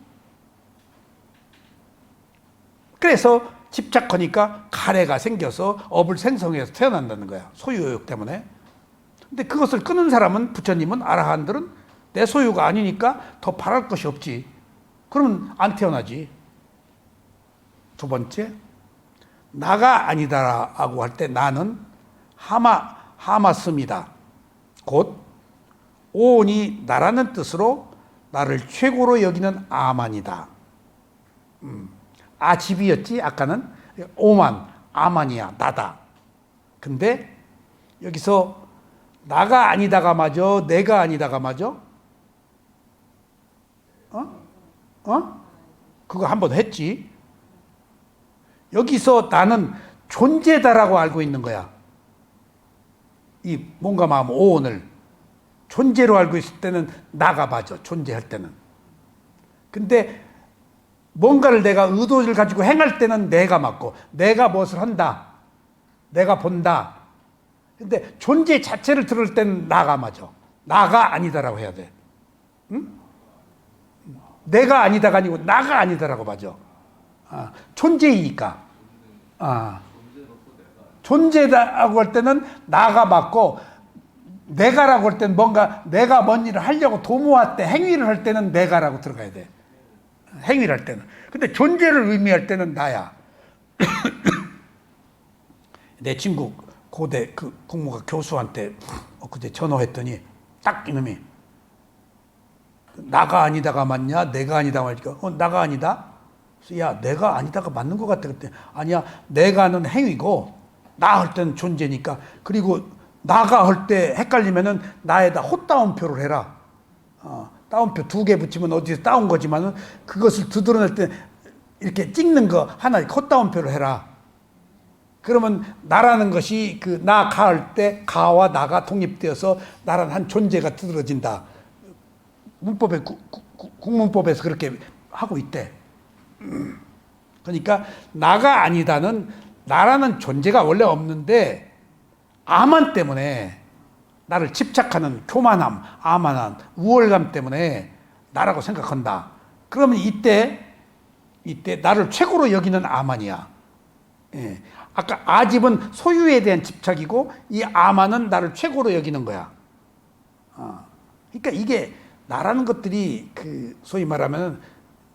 그래서 집착하니까 가래가 생겨서 업을 생성해서 태어난다는 거야. 소유욕 때문에. 근데 그것을 끊은 사람은, 부처님은, 아라한들은 내 소유가 아니니까 더 바랄 것이 없지. 그러면 안 태어나지. 두 번째, 나가 아니다라고 할 때 나는 하마스입니다. 곧 오온이 나라는 뜻으로 나를 최고로 여기는 아만이다. 아집이었지 아까는. 오만, 아만이야, 나다. 근데 여기서 나가 아니다가 맞아, 내가 아니다가 맞아? 그거 한번 했지. 여기서 나는 존재다라고 알고 있는 거야. 이 뭔가 마음 오온을 존재로 알고 있을 때는 나가 맞아. 존재할 때는. 근데 뭔가를 내가 의도를 가지고 행할 때는 내가 맞고, 내가 무엇을 한다, 내가 본다. 근데 존재 자체를 들을 때는 나가 맞아. 나가 아니다라고 해야 돼. 응? 내가 아니다가 아니고 나가 아니다라고 맞아. 존재이니까. 존재다라고 할 때는 나가 맞고, 내가라고 할 때는 뭔가 내가 뭔 일을 하려고 도모할 때, 행위를 할 때는 내가라고 들어가야 돼. 행위를 할 때는. 근데 존재를 의미할 때는 나야. 내 친구 고대 그 국문과 교수한테 그제 전화했더니 딱 이놈이 나가 아니다가 맞냐 내가 아니다가 맞니까 나가 아니다. 야 내가 아니다가 맞는 것 같아. 그때 아니야, 내가는 행위고 나 할 때는 존재니까. 그리고 나가 할 때 헷갈리면은 나에다 헛다운표를 해라. 다운표 2개 붙이면 어디서 따온 거지만은 그것을 두드러낼 때 이렇게 찍는 거 하나 헛다운표를 해라. 그러면 나라는 것이 그 나 가 할 때 가와 나가 독립되어서 나라는 한 존재가 두드러진다. 문법에 국문법에서 그렇게 하고 있대. 그러니까 나가 아니다는 나라는 존재가 원래 없는데 아만 때문에 나를 집착하는 교만함, 아만함, 우월감 때문에 나라고 생각한다. 그러면 이때 나를 최고로 여기는 아만이야. 예. 아까 아집은 소유에 대한 집착이고 이 아만은 나를 최고로 여기는 거야. 그러니까 이게 나라는 것들이 그 소위 말하면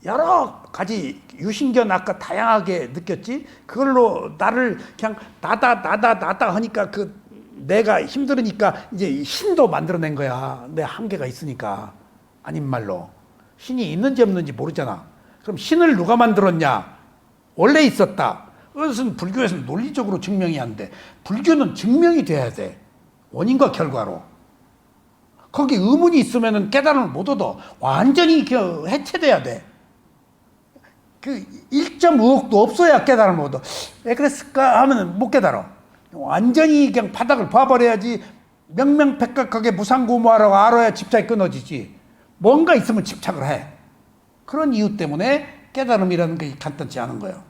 여러 가지 유신견 아까 다양하게 느꼈지. 그걸로 나를 그냥 나다 하니까 그 내가 힘들으니까 이제 신도 만들어낸 거야. 내 한계가 있으니까. 아닌 말로 신이 있는지 없는지 모르잖아. 그럼 신을 누가 만들었냐? 원래 있었다. 그것은 불교에서는 논리적으로 증명이 안 돼. 불교는 증명이 돼야 돼. 원인과 결과로. 거기 의문이 있으면 깨달음을 못 얻어. 완전히 해체돼야 돼. 그 1점 의혹도 없어야 깨달음을 얻어. 왜 그랬을까 하면 못 깨달아. 완전히 그냥 바닥을 봐버려야지. 명명백각하게 무상고무하라고 알아야 집착이 끊어지지. 뭔가 있으면 집착을 해. 그런 이유 때문에 깨달음이라는 게 간단치 않은 거예요.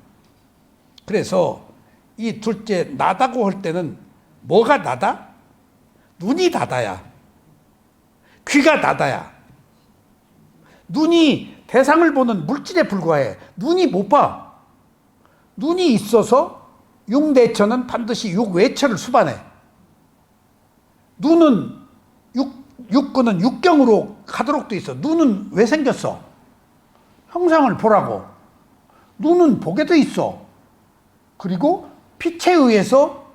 그래서 이 둘째 나다고 할 때는 뭐가 나다? 눈이 나다야. 귀가 나다야. 눈이 대상을 보는 물질에 불과해. 눈이 못 봐. 눈이 있어서 육내처는 반드시 육외처를 수반해. 눈은 육근은 육경으로 가도록 돼 있어. 눈은 왜 생겼어? 형상을 보라고. 눈은 보게 돼 있어. 그리고 빛에 의해서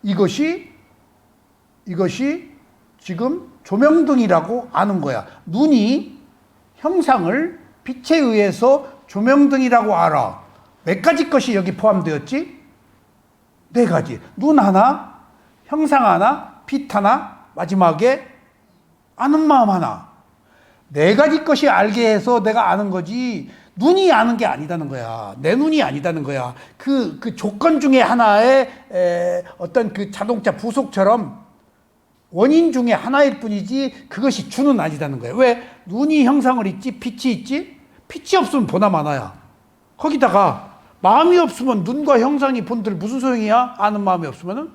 이것이 지금 조명등이라고 아는 거야. 눈이 형상을 빛에 의해서 조명등이라고 알아. 몇 가지 것이 여기 포함되었지? 4가지. 눈 하나, 형상 하나, 빛 하나, 마지막에 아는 마음 하나. 네 가지 것이 알게 해서 내가 아는 거지, 눈이 아는 게 아니다는 거야. 내 눈이 아니다는 거야. 그 조건 중에 하나의 어떤 그 자동차 부속처럼 원인 중에 하나일 뿐이지 그것이 주는 아니다는 거야. 왜? 눈이 형상을 있지, 빛이 있지? 빛이 없으면 보나 마나야. 거기다가 마음이 없으면 눈과 형상이 본들 무슨 소용이야? 아는 마음이 없으면은?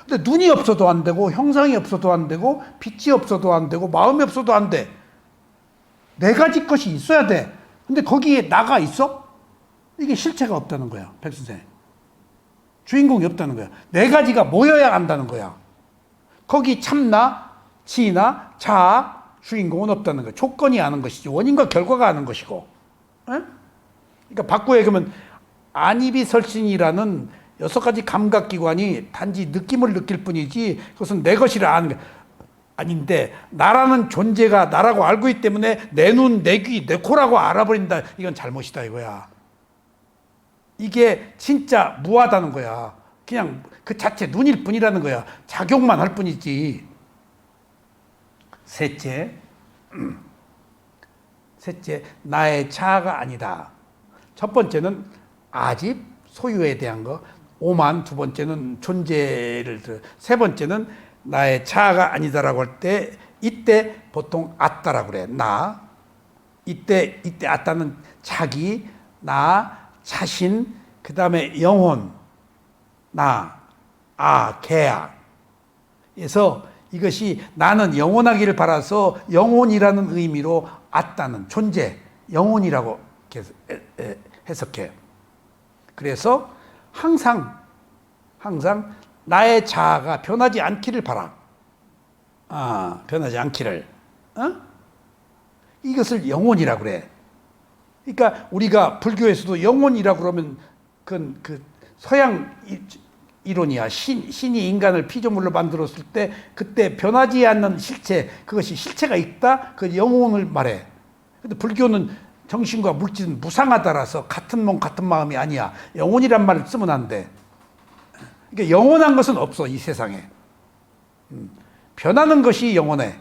근데 눈이 없어도 안 되고, 형상이 없어도 안 되고, 빛이 없어도 안 되고, 마음이 없어도 안 돼. 네 가지 것이 있어야 돼. 근데 거기에 나가 있어? 이게 실체가 없다는 거야, 백선생. 주인공이 없다는 거야. 네 가지가 모여야 한다는 거야. 거기 참나, 지나, 자, 주인공은 없다는 거야. 조건이 아는 것이지, 원인과 결과가 아는 것이고. 에? 그러니까 바꾸어 얘기하면 안이비설신이라는 6가지 감각기관이 단지 느낌을 느낄 뿐이지 그것은 내 것이라 아는 게 아닌데, 나라는 존재가 나라고 알고 있기 때문에 내 눈, 내 귀, 내 코라고 알아버린다. 이건 잘못이다 이거야. 이게 진짜 무하다는 거야. 그냥 그 자체 눈일 뿐이라는 거야. 작용만 할 뿐이지. 셋째, 나의 자아가 아니다. 첫 번째는 아집, 소유에 대한 거. 오만, 두 번째는 존재를 들어. 세 번째는 나의 자아가 아니다라고 할 때, 이때 보통 아따라고 그래. 나. 이때 아따는 자기, 나, 자신, 그 다음에 영혼, 나, 개야. 그래서 이것이 나는 영원하기를 바라서 영혼이라는 의미로 아따는 존재, 영혼이라고 해석해. 그래서 항상 나의 자아가 변하지 않기를 바라. 변하지 않기를. 이것을 영혼이라고 그래. 그러니까 우리가 불교에서도 영혼이라고 그러면 그 서양 이론이야. 신이 인간을 피조물로 만들었을 때 그때 변하지 않는 실체, 그것이 실체가 있다? 그 영혼을 말해. 근데 불교는 정신과 물질은 무상하다라서 같은 몸 같은 마음이 아니야. 영혼이란 말을 쓰면 안 돼. 그러니까 영원한 것은 없어, 이 세상에. 변하는 것이 영원해.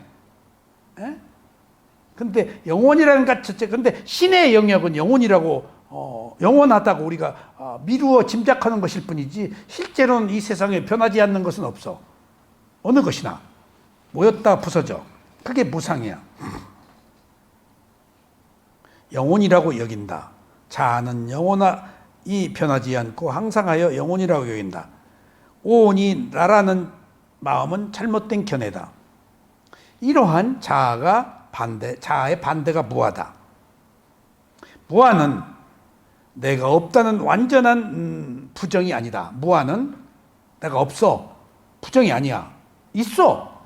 근데 영혼이라는 것 자체, 근데 신의 영역은 영혼이라고, 영원하다고 우리가 미루어 짐작하는 것일 뿐이지, 실제로는 이 세상에 변하지 않는 것은 없어. 어느 것이나. 모였다 부서져. 그게 무상이야. 영혼이라고 여긴다. 자아는 영원히 변하지 않고 항상하여 영혼이라고 여긴다. 오온이 나라는 마음은 잘못된 견해다. 이러한 자아의 반대가 무하다. 무하는 내가 없다는 완전한 부정이 아니다. 무하는 내가 없어. 부정이 아니야. 있어.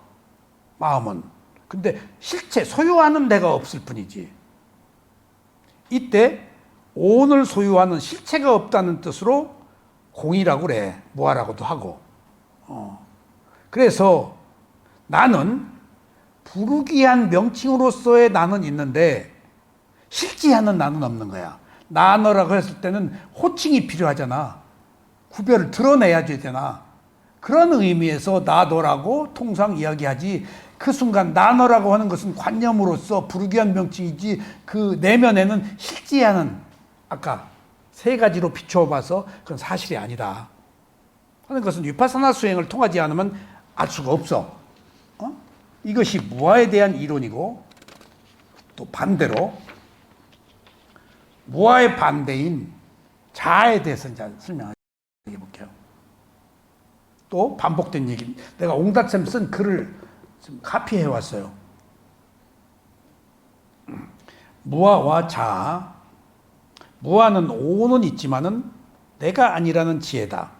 마음은. 근데 실체, 소유하는 내가 없을 뿐이지. 이때 오온을 소유하는 실체가 없다는 뜻으로 공이라고 그래. 무하라고도 하고. 그래서 나는 부르기한 명칭으로서의 나는 있는데 실제하는 나는 없는 거야. 나 너라고 했을 때는 호칭이 필요하잖아. 구별을 드러내야 되잖아. 그런 의미에서 나 너라고 통상 이야기하지, 그 순간 나 너라고 하는 것은 관념으로서 부르기한 명칭이지, 그 내면에는 실제하는, 아까 세 가지로 비춰봐서 그건 사실이 아니다 하는 것은 위파사나 수행을 통하지 않으면 알 수가 없어. 이것이 무아에 대한 이론이고, 또 반대로 무아의 반대인 자아에 대해서 이제 설명해 볼게요. 또 반복된 얘기, 내가 옹달샘 쓴 글을 좀 카피해 왔어요. 무아와 자아. 무아는 오온은 있지만은 내가 아니라는 지혜다.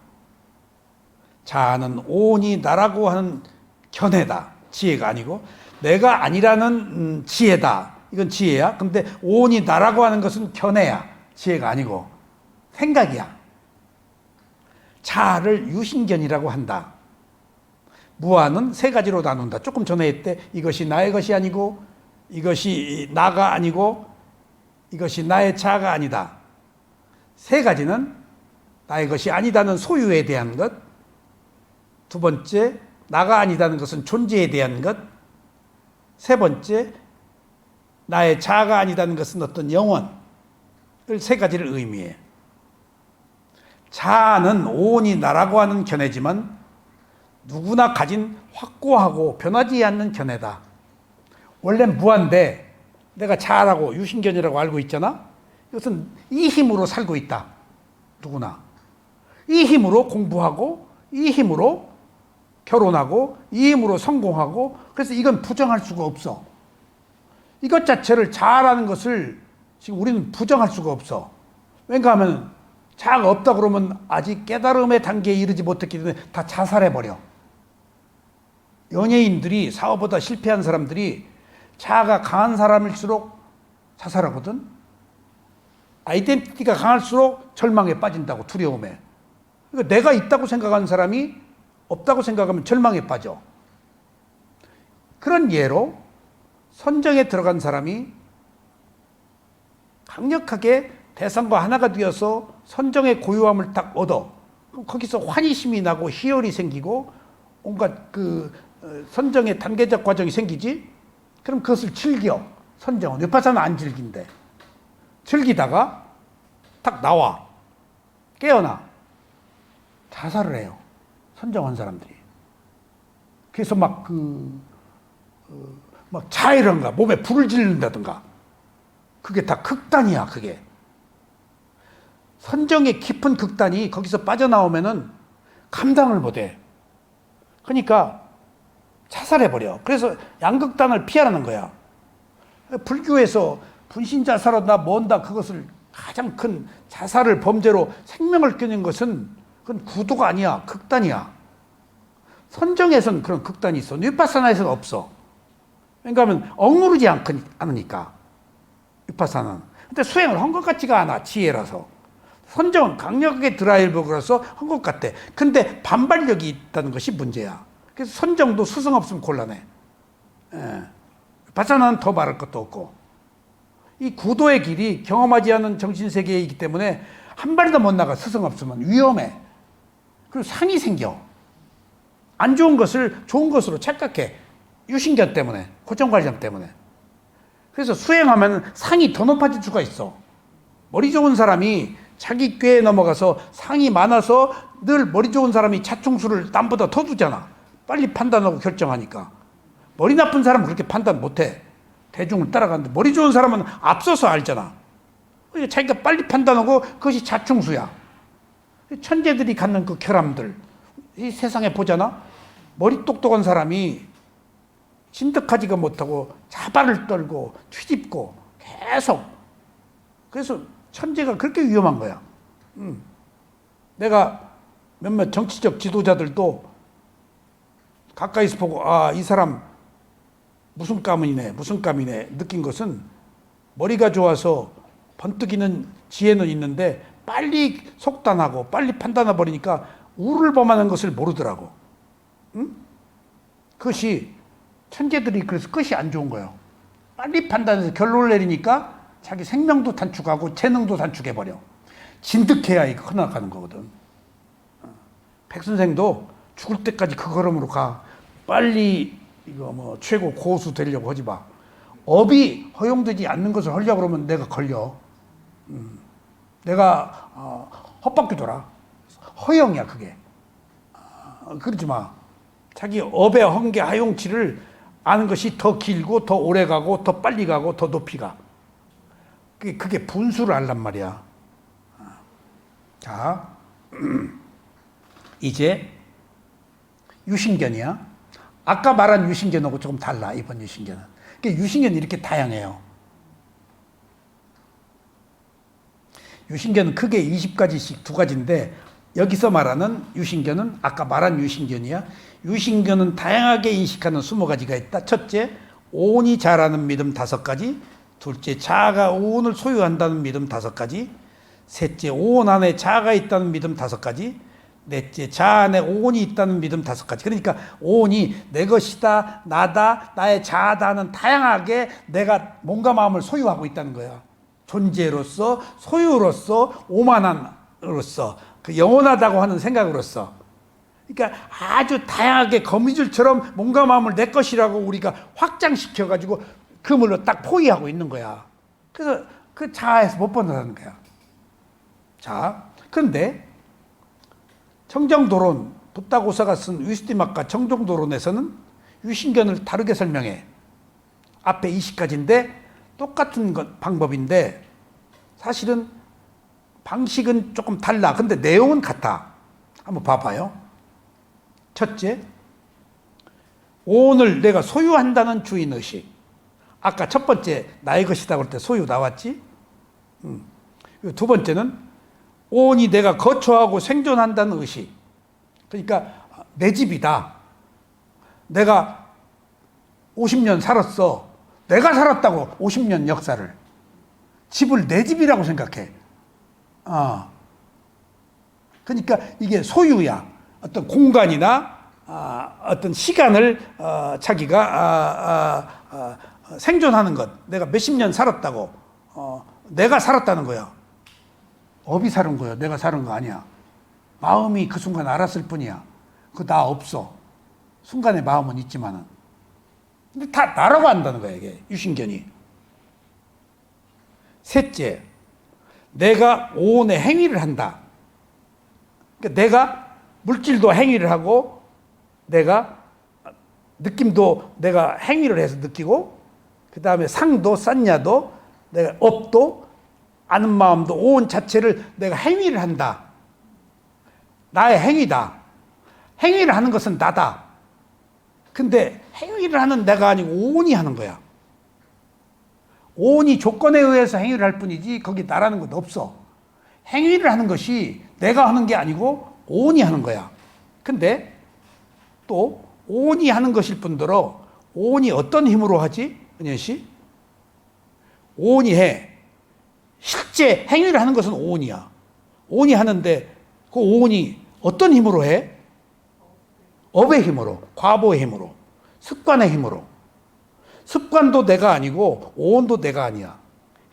자아는 오온이 나라고 하는 견해다. 지혜가 아니고 내가 아니라는 지혜다. 이건 지혜야. 근데 오온이 나라고 하는 것은 견해야. 지혜가 아니고 생각이야. 자아를 유신견이라고 한다. 무아는 세 가지로 나눈다. 조금 전에 했대. 이것이 나의 것이 아니고, 이것이 나가 아니고, 이것이 나의 자아가 아니다. 세 가지는 나의 것이 아니다는 소유에 대한 것, 두 번째 나가 아니다는 것은 존재에 대한 것, 세 번째 나의 자아가 아니다는 것은 어떤 영혼을 세 가지를 의미해. 자아는 오온이 나라고 하는 견해지만 누구나 가진 확고하고 변하지 않는 견해다. 원래 무한데 내가 자아라고 유신견이라고 알고 있잖아. 이것은 이 힘으로 살고 있다. 누구나. 이 힘으로 공부하고 이 힘으로 결혼하고 이 힘으로 성공하고 그래서 이건 부정할 수가 없어. 이것 자체를 자아라는 것을 지금 우리는 부정할 수가 없어. 왜냐하면 자아가 없다 그러면 아직 깨달음의 단계에 이르지 못했기 때문에 다 자살해버려. 연예인들이 사업보다 실패한 사람들이 자아가 강한 사람일수록 자살하거든. 아이덴티티가 강할수록 절망에 빠진다고, 두려움에. 그러니까 내가 있다고 생각하는 사람이 없다고 생각하면 절망에 빠져. 그런 예로 선정에 들어간 사람이 강력하게 대상과 하나가 되어서 선정의 고유함을 딱 얻어. 그럼 거기서 환희심이 나고 희열이 생기고 온갖 선정의 단계적 과정이 생기지. 그럼 그것을 즐겨. 선정은 위파사는 안 즐긴대. 즐기다가 딱 나와. 깨어나. 자살을 해요. 선정한 사람들이. 그래서 막 자이런가 몸에 불을 지른다든가. 그게 다 극단이야, 그게. 선정의 깊은 극단이 거기서 빠져나오면은 감당을 못해. 그러니까 자살해버려. 그래서 양극단을 피하라는 거야. 불교에서 분신자살한다, 뭔다, 그것을 가장 큰 자살을 범죄로 생명을 끊는 것은 그건 구도가 아니야. 극단이야. 선정에서는 그런 극단이 있어. 위파사나에서는 없어. 왜냐하면 억누르지 않으니까. 위파사나는. 근데 수행을 한 것 같지가 않아. 지혜라서. 선정은 강력하게 드라이브로서 한 것 같아. 근데 반발력이 있다는 것이 문제야. 그래서 선정도 수성 없으면 곤란해. 위파사나는 더 말할 것도 없고. 이 구도의 길이 경험하지 않은 정신세계이기 때문에 한 발도 못 나가. 스승 없으면 위험해. 그리고 상이 생겨. 안 좋은 것을 좋은 것으로 착각해. 유신견 때문에, 고정관념 때문에. 그래서 수행하면 상이 더 높아질 수가 있어. 머리 좋은 사람이 자기 꾀에 넘어가서 상이 많아서 늘 머리 좋은 사람이 차충수를 남보다 더 두잖아. 빨리 판단하고 결정하니까. 머리 나쁜 사람은 그렇게 판단 못해. 대중을 따라가는데 머리 좋은 사람은 앞서서 알잖아. 자기가 빨리 판단하고 그것이 자충수야. 천재들이 갖는 그 결함들 이 세상에 보잖아. 머리 똑똑한 사람이 진득하지가 못하고 자발을 떨고 뒤집고 계속. 그래서 천재가 그렇게 위험한 거야. 내가 몇몇 정치적 지도자들도 가까이서 보고 이 사람 무슨 가문이네 느낀 것은 머리가 좋아서 번뜩이는 지혜는 있는데 빨리 속단하고 빨리 판단해 버리니까 우를 범하는 것을 모르더라고. 그것이 천재들이 그래서 끝이 안 좋은 거예요. 빨리 판단해서 결론을 내리니까 자기 생명도 단축하고 재능도 단축해버려. 진득해야 이거 커나가는 거거든. 백선생도 죽을 때까지 그 걸음으로 가. 빨리 이거 최고 고수 되려고 하지 마. 업이 허용되지 않는 것을 하려고 그러면 내가 걸려. 내가 헛바퀴 돌아. 허영이야 그게. 그러지 마. 자기 업의 한계 하용치를 아는 것이 더 길고 더 오래 가고 더 빨리 가고 더 높이 가. 그게 분수를 알란 말이야. 자, 이제 유신견이야. 아까 말한 유신견하고 조금 달라. 이번 유신견은. 유신견이 이렇게 다양해요. 유신견은 크게 20가지씩 두 가지인데 여기서 말하는 유신견은 아까 말한 유신견이야. 유신견은 다양하게 인식하는 20가지가 있다. 첫째, 오온이 자라는 믿음 5가지. 둘째, 자아가 오온을 소유한다는 믿음 5가지. 셋째, 오온 안에 자아가 있다는 믿음 5가지. 넷째, 자아 안에 오온이 있다는 믿음 5가지. 그러니까 오온이 내 것이다, 나다, 나의 자아다 하는 다양하게 내가 몸과 마음을 소유하고 있다는 거야. 존재로서, 소유로서, 오만함으로서, 그 영원하다고 하는 생각으로서. 그러니까 아주 다양하게 거미줄처럼 몸과 마음을 내 것이라고 우리가 확장시켜가지고 그물로 딱 포위하고 있는 거야. 그래서 그 자아에서 못 벗어나는 거야. 자, 그런데 청정도론, 붓다고사가 쓴 위스티막과 청정도론에서는 유신견을 다르게 설명해. 앞에 20가지인데 똑같은 방법인데 사실은 방식은 조금 달라. 근데 내용은 같아. 한번 봐봐요. 첫째, 오온을 내가 소유한다는 주인의식. 아까 첫 번째 나의 것이다 그럴 때 소유 나왔지? 두 번째는 오온이 내가 거처하고 생존한다는 의식. 그러니까 내 집이다. 내가 50년 살았어. 내가 살았다고 50년 역사를. 집을 내 집이라고 생각해. 그러니까 이게 소유야. 어떤 공간이나 어떤 시간을 자기가 생존하는 것. 내가 몇십 년 살았다고. 내가 살았다는 거야. 업이 사는 거야. 내가 사는 거 아니야. 마음이 그 순간 알았을 뿐이야. 그거 나 없어. 순간의 마음은 있지만은. 근데 다 나라고 한다는 거야, 이게. 유신견이. 셋째, 내가 오온의 행위를 한다. 그러니까 내가 물질도 행위를 하고, 내가 느낌도 내가 행위를 해서 느끼고, 그 다음에 상도, 싼냐도, 내가 업도, 아는 마음도, 오온 자체를 내가 행위를 한다. 나의 행위다. 행위를 하는 것은 나다. 근데 행위를 하는 내가 아니고 오온이 하는 거야. 오온이 조건에 의해서 행위를 할 뿐이지 거기 나라는 것 없어. 행위를 하는 것이 내가 하는 게 아니고 오온이 하는 거야. 근데 또 오온이 하는 것일 뿐더러 오온이 어떤 힘으로 하지? 은현 씨? 오온이 해. 실제 행위를 하는 것은 오온이야. 오온이 하는데 그 오온이 어떤 힘으로 해? 업의 힘으로, 과보의 힘으로, 습관의 힘으로. 습관도 내가 아니고 오온도 내가 아니야.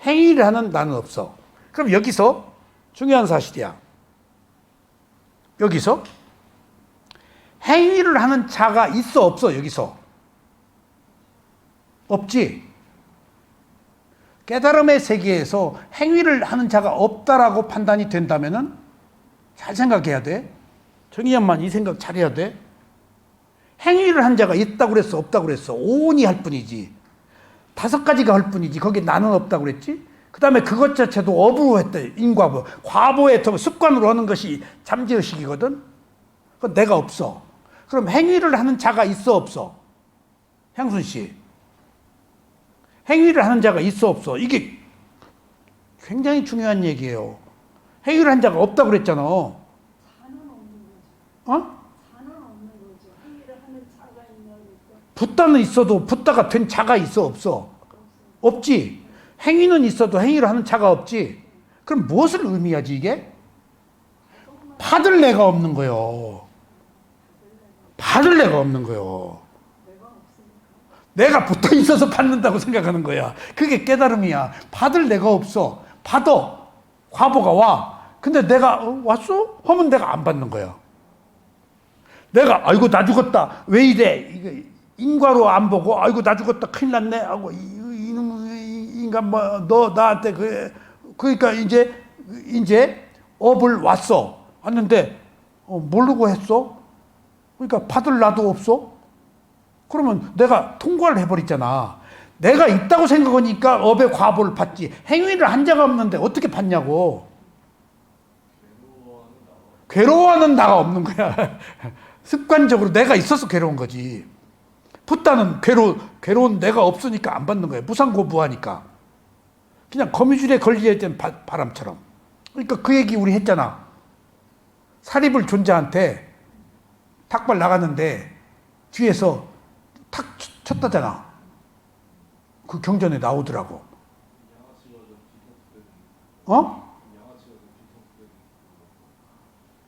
행위를 하는 나는 없어. 그럼 여기서 중요한 사실이야. 여기서 행위를 하는 자가 있어 없어? 여기서 없지. 깨달음의 세계에서 행위를 하는 자가 없다라고 판단이 된다면은 잘 생각해야 돼. 정의연만 이 생각 잘해야 돼. 행위를 한 자가 있다고 그랬어, 없다고 그랬어. 오온이 할 뿐이지. 5가지가 할 뿐이지. 거기 나는 없다고 그랬지. 그 다음에 그것 자체도 업으로 했대. 인과보. 과보에 습관으로 하는 것이 잠재의식이거든. 그건 내가 없어. 그럼 행위를 하는 자가 있어, 없어? 향순 씨. 행위를 하는 자가 있어, 없어? 이게 굉장히 중요한 얘기예요. 행위를 한 자가 없다고 그랬잖아. 자는 없는 거죠. 어? 자는 없는 거죠. 행위를 하는 자가 있냐고 그랬더니 붓다는 있어도 붓다가 된 자가 있어, 없어? 없지. 행위는 있어도 행위를 하는 자가 없지. 그럼 무엇을 의미하지 이게? 받을 내가 없는 거요. 받을 내가 없는 거요. 내가 붙어 있어서 받는다고 생각하는 거야. 그게 깨달음이야. 받을 내가 없어. 받아. 과보가 와. 근데 내가 왔어? 하면 내가 안 받는 거야. 내가 아이고 나 죽었다. 왜 이래? 이거 인과로 안 보고 아이고 나 죽었다. 큰일 났네. 하고 이놈 인간 뭐 너 나한테 그러니까 이제 업을 왔어. 왔는데 모르고 했어? 그러니까 받을 나도 없어? 그러면 내가 통과를 해버렸잖아. 내가 있다고 생각하니까 업의 과보를 받지. 행위를 한 자가 없는데 어떻게 받냐고. 괴로워하는 나가 없는 거야. 습관적으로 내가 있어서 괴로운 거지. 붓다는 괴로운 내가 없으니까 안 받는 거야. 무상고부하니까. 그냥 거미줄에 걸려야 되는 바람처럼. 그러니까 그 얘기 우리 했잖아. 사립을 존재한테 닭발 나갔는데 뒤에서 탁 쳤다잖아. 그 경전에 나오더라고.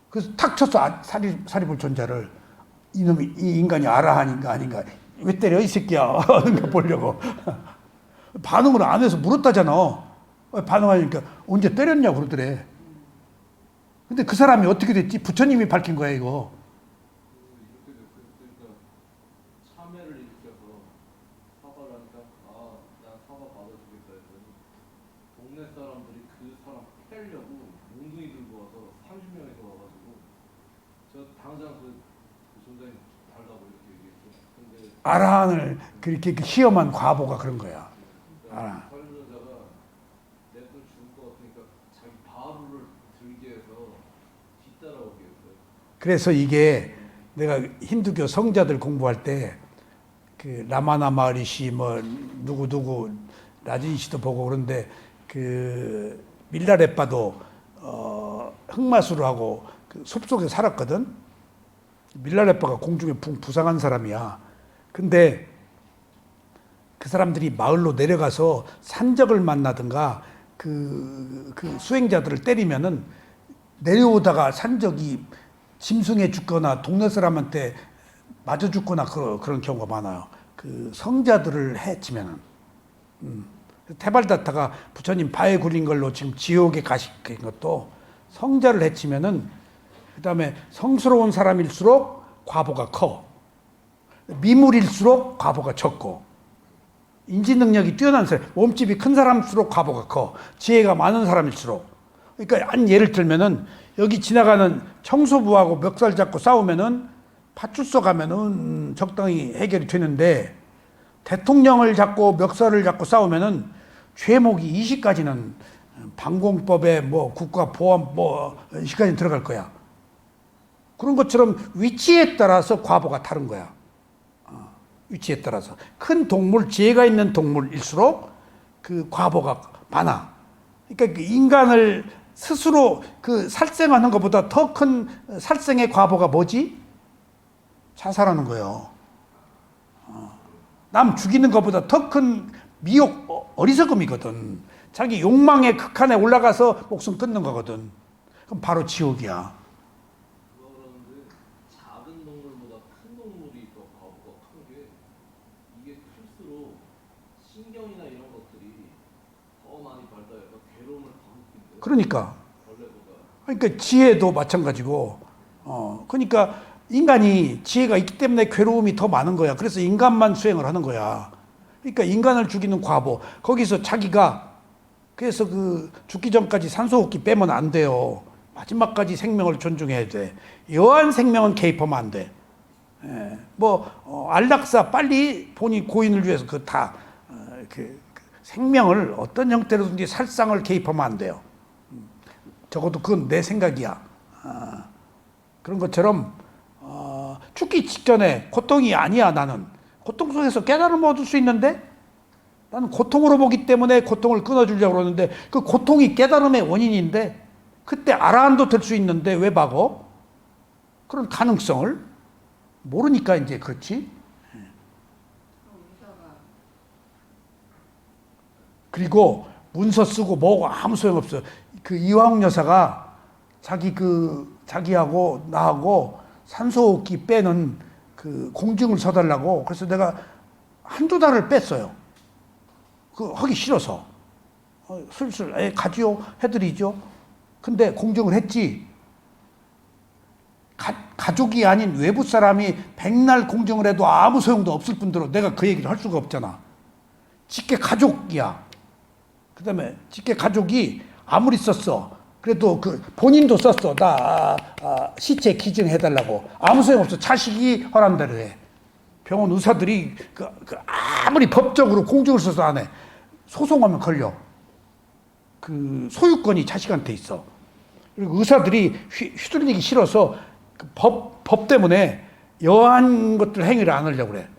그래서 탁 쳤어. 사립을 존재를. 이놈이 이 인간이 아라한인가 아닌가. 왜 때려 이 새끼야. 하는가 보려고. 반응을 안 해서 물었다잖아. 반응하니까 언제 때렸냐고 그러더래. 근데 그 사람이 어떻게 됐지? 부처님이 밝힌 거야 이거. 참회를 일으켜서 사과를 하니까 항상 그 선생님 달라고 이렇게 얘기했죠. 근데 아라한을 그렇게 시험한 과보가 그런 거야. 알아. 사륜전사가 내 돈 죽을 것 같으니까 자기 바루를 들게 해서 뒤따라오게 했어요. 그래서 이게 내가 힌두교 성자들 공부할 때 그 라마나 마하리시 뭐 누구 라진시도 보고 그런데 그 밀라레빠도 흑마술을 하고 그 숲속에 살았거든. 밀라레빠가 공중에 부상한 사람이야. 근데 그 사람들이 마을로 내려가서 산적을 만나든가 그 수행자들을 때리면은 내려오다가 산적이 짐승에 죽거나 동네 사람한테 맞아 죽거나 그런 경우가 많아요. 그 성자들을 해치면은. 테발다타가 부처님 바에 굴린 걸로 지금 지옥에 가신 것도 성자를 해치면은 그다음에 성스러운 사람일수록 과보가 커. 미물일수록 과보가 적고. 인지 능력이 뛰어난 사람, 몸집이 큰 사람일수록 과보가 커. 지혜가 많은 사람일수록. 그러니까 한 예를 들면은 여기 지나가는 청소부하고 멱살 잡고 싸우면은 파출소 가면은 적당히 해결이 되는데 대통령을 잡고 멱살을 잡고 싸우면은 죄목이 20까지는 방공법에 뭐 국가보안 뭐 20까지 들어갈 거야. 그런 것처럼 위치에 따라서 과보가 다른 거야. 위치에 따라서 큰 동물, 지혜가 있는 동물일수록 그 과보가 많아. 그러니까 그 인간을 스스로 그 살생하는 것보다 더 큰 살생의 과보가 뭐지? 자살하는 거예요. 남 죽이는 것보다 더 큰 미혹, 어리석음이거든. 자기 욕망의 극한에 올라가서 목숨 끊는 거거든. 그럼 바로 지옥이야. 그런데 작은 동물보다 큰 동물이 더 과부가 큰 게 이게 클수록 신경이나 이런 것들이 더 많이 발달해서 괴로움을 더 느낀대. 그러니까. 벌레보다. 그러니까 지혜도 마찬가지고. 그러니까 인간이 지혜가 있기 때문에 괴로움이 더 많은 거야. 그래서 인간만 수행을 하는 거야. 그러니까 인간을 죽이는 과보. 거기서 자기가 그래서 그 죽기 전까지 산소호흡기 빼면 안 돼요. 마지막까지 생명을 존중해야 돼. 여한 생명은 개입하면 안 돼. 안락사 빨리 본인 고인을 위해서 그 생명을 어떤 형태로든지 살상을 개입하면 안 돼요. 적어도 그건 내 생각이야. 그런 것처럼 죽기 직전에 고통이 아니야. 나는 고통 속에서 깨달음을 얻을 수 있는데 나는 고통으로 보기 때문에 고통을 끊어주려고 그러는데 그 고통이 깨달음의 원인인데 그때 아라한도 될 수 있는데 왜 박어? 그런 가능성을 모르니까 이제 그렇지. 그리고 문서 쓰고 뭐고 아무 소용없어. 그 이황 여사가 자기하고 나하고 산소호흡기 빼는 그 공증을 서달라고 그래서 내가 한두 달을 뺐어요. 그 하기 싫어서. 슬슬 가지요 해드리죠. 근데 공증을 했지. 가족이 아닌 외부 사람이 백날 공증을 해도 아무 소용도 없을 뿐더러 내가 그 얘기를 할 수가 없잖아. 직계 가족이야. 그 다음에 직계 가족이 아무리 썼어. 그래도 그 본인도 썼어. 나 시체 기증해달라고. 아무 소용없어. 자식이 허락한 대로 해. 병원 의사들이 아무리 법적으로 공증을 써서 안 해. 소송하면 걸려. 그 소유권이 자식한테 있어. 그리고 의사들이 휘둘리기 싫어서 그 법 때문에 여한 것들 행위를 안 하려고 그래.